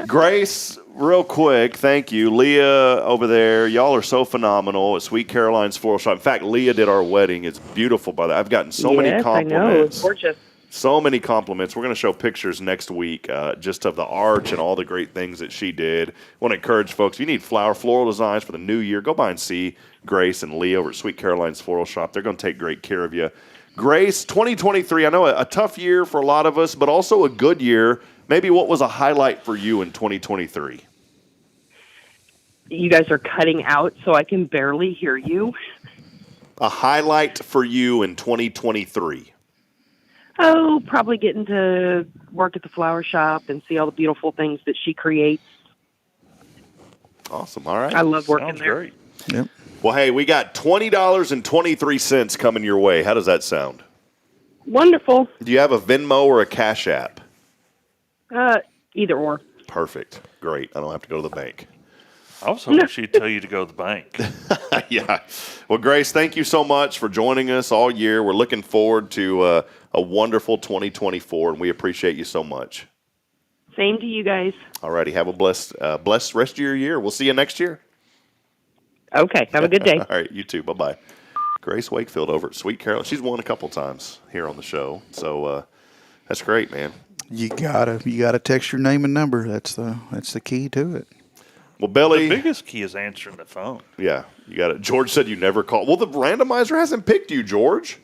Grace, real quick, thank you. Leah over there, y'all are so phenomenal at Sweet Caroline's Floral Shop. In fact, Leah did our wedding. It's beautiful, by the way. I've gotten so many compliments. I know. It's gorgeous. So many compliments. We're going to show pictures next week just of the arch and all the great things that she did. I want to encourage folks, if you need floral designs for the new year, go by and see Grace and Leah over at Sweet Caroline's Floral Shop. They're going to take great care of you. Grace, 2023, I know a tough year for a lot of us, but also a good year. Maybe what was a highlight for you in 2023? You guys are cutting out, so I can barely hear you. A highlight for you in 2023? Oh, probably getting to work at the flower shop and see all the beautiful things that she creates. Awesome. All right. I love working Sounds there. Great. Yep. Well, hey, we got $20.23 coming your way. How does that sound? Wonderful. Do you have a Venmo or a Cash App? Either or. Perfect. Great. I don't have to go to the bank. I was hoping she'd tell you to go to the bank. Yeah. Well, Grace, thank you so much for joining us all year. We're looking forward to a wonderful 2024, and we appreciate you so much. Same to you guys. All righty. Have a blessed rest of your year. We'll see you next year. Okay. Have a good day. All right. You too. Bye-bye. Grace Wakefield over at Sweet Caroline. She's won a couple times here on the show, so that's great, man. You gotta text your name and number. That's the key to it. Well, Billy, the biggest key is answering the phone. Yeah, you got it. George said you never call. Well, the randomizer hasn't picked you, George.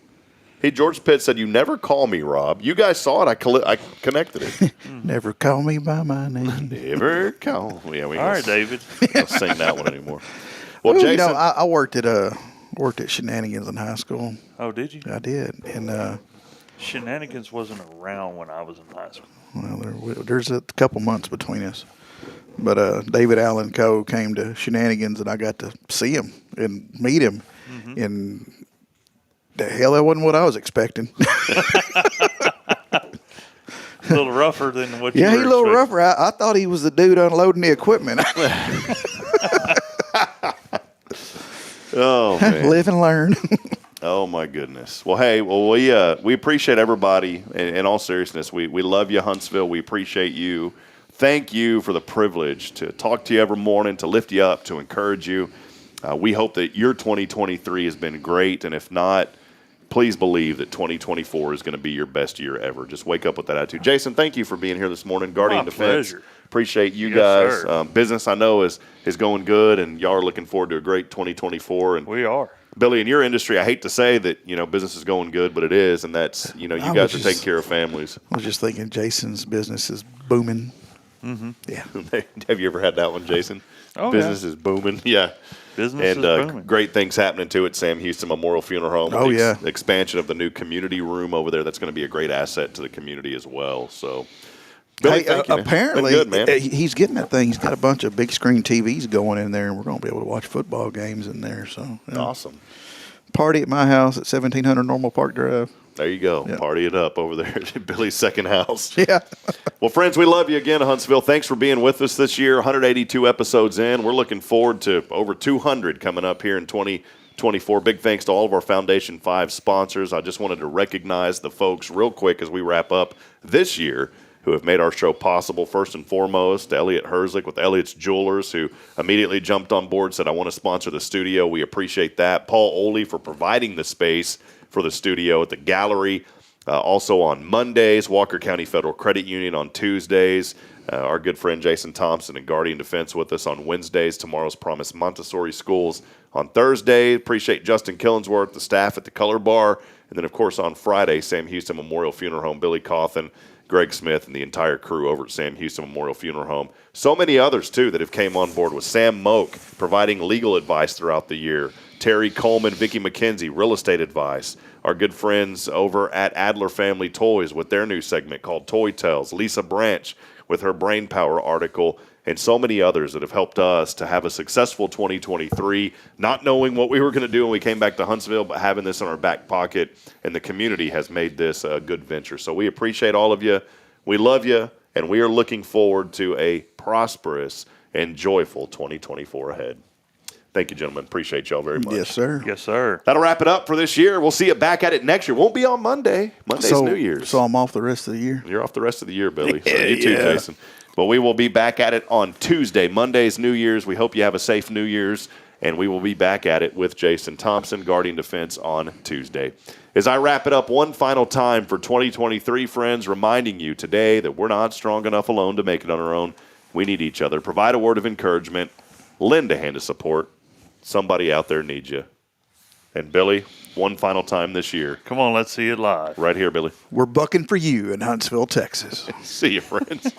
George Pitt said you never call me, Rob. You guys saw it. I connected it. Never call me by my name. Never call. Yeah, we all right, David. Don't sing that one anymore. Well, Jason, Jason, I worked at Shenanigans in high school. Oh, did you? I did, and Shenanigans wasn't around when I was in high school. Well, there's a couple months between us. But David Allen Coe came to Shenanigans, and I got to see him and meet him. Mm-hmm. And the hell, that wasn't what I was expecting. A little rougher than what you were he's a little rougher. I thought he was the dude unloading the equipment. Oh, man. Live and learn. Oh, my goodness. Well, hey, we appreciate everybody. In all seriousness, we love you, Huntsville. We appreciate you. Thank you for the privilege to talk to you every morning, to lift you up, to encourage you. We hope that your 2023 has been great, and if not, please believe that 2024 is going to be your best year ever. Just wake up with that attitude. Jason, thank you for being here this morning. Guardian Defense. Pleasure. Appreciate you Yes, guys. Business, I know, is going good, and y'all are looking forward to a great 2024. And we are. Billy, in your industry, I hate to say that, business is going good, but it is, and that's, you guys are taking care of families. I was just thinking Jason's business is booming. Mm-hmm. Yeah. Have you ever had that one, Jason? Oh, business is booming. Yeah. Business and is booming. Great things happening to it. Sam Houston Memorial Funeral Home. Oh, yeah. Expansion of the new community room over there. That's going to be a great asset to the community as well. So, Billy, thank you, man. Apparently, Been good, man. he's getting that thing. He's got a bunch of big screen TVs going in there, and we're going to be able to watch football games in there. So Awesome. Party at my house at 1700 Normal Park Drive. There you go. Yep. Party it up over there at Billy's second house. Yeah. Well, friends, we love you again, Huntsville. Thanks for being with us this year. 182 episodes in. We're looking forward to over 200 coming up here in 2024. 2024. Big thanks to all of our Foundation 5 sponsors. I just wanted to recognize the folks real quick as we wrap up this year who have made our show possible. First and foremost, Elliot Herzig with Elliot's Jewelers, who immediately jumped on board, said, I want to sponsor the studio. We appreciate that. Paul Oley for providing the space for the studio at the gallery. Also on Mondays, Walker County Federal Credit Union on Tuesdays. Our good friend Jason Thompson and Guardian Defense with us on Wednesdays. Tomorrow's Promise Montessori Schools on Thursday. Appreciate Justin Killingsworth, the staff at the Color Bar. And then, of course, on Friday, Sam Houston Memorial Funeral Home, Billy Cauthen, Greg Smith, and the entire crew over at Sam Houston Memorial Funeral Home. So many others, too, that have came on board with Sam Moak providing legal advice throughout the year. Terry Coleman, Vicki McKenzie, real estate advice. Our good friends over at Adler Family Toys with their new segment called Toy Tells. Lisa Branch with her Brain Power article, and so many others that have helped us to have a successful 2023, not knowing what we were going to do when we came back to Huntsville, but having this in our back pocket, and the community has made this a good venture. So we appreciate all of you. We love you, and we are looking forward to a prosperous and joyful 2024 ahead. Thank you, gentlemen. Appreciate y'all very much. Yes, sir. Yes, sir. That'll wrap it up for this year. We'll see you back at it next year. Won't be on Monday. Monday's New Year's. So I'm off the rest of the year? You're off the rest of the year, Billy. So you too, Jason. But we will be back at it on Tuesday. Monday's New Year's. We hope you have a safe New Year's. And we will be back at it with Jason Thompson, Guardian Defense, on Tuesday. As I wrap it up one final time for 2023, friends, reminding you today that we're not strong enough alone to make it on our own. We need each other. Provide a word of encouragement. Lend a hand of support. Somebody out there needs you. And Billy, one final time this year. Come on, let's see it live. Right here, Billy. We're bucking for you in Huntsville, Texas. See you, friends.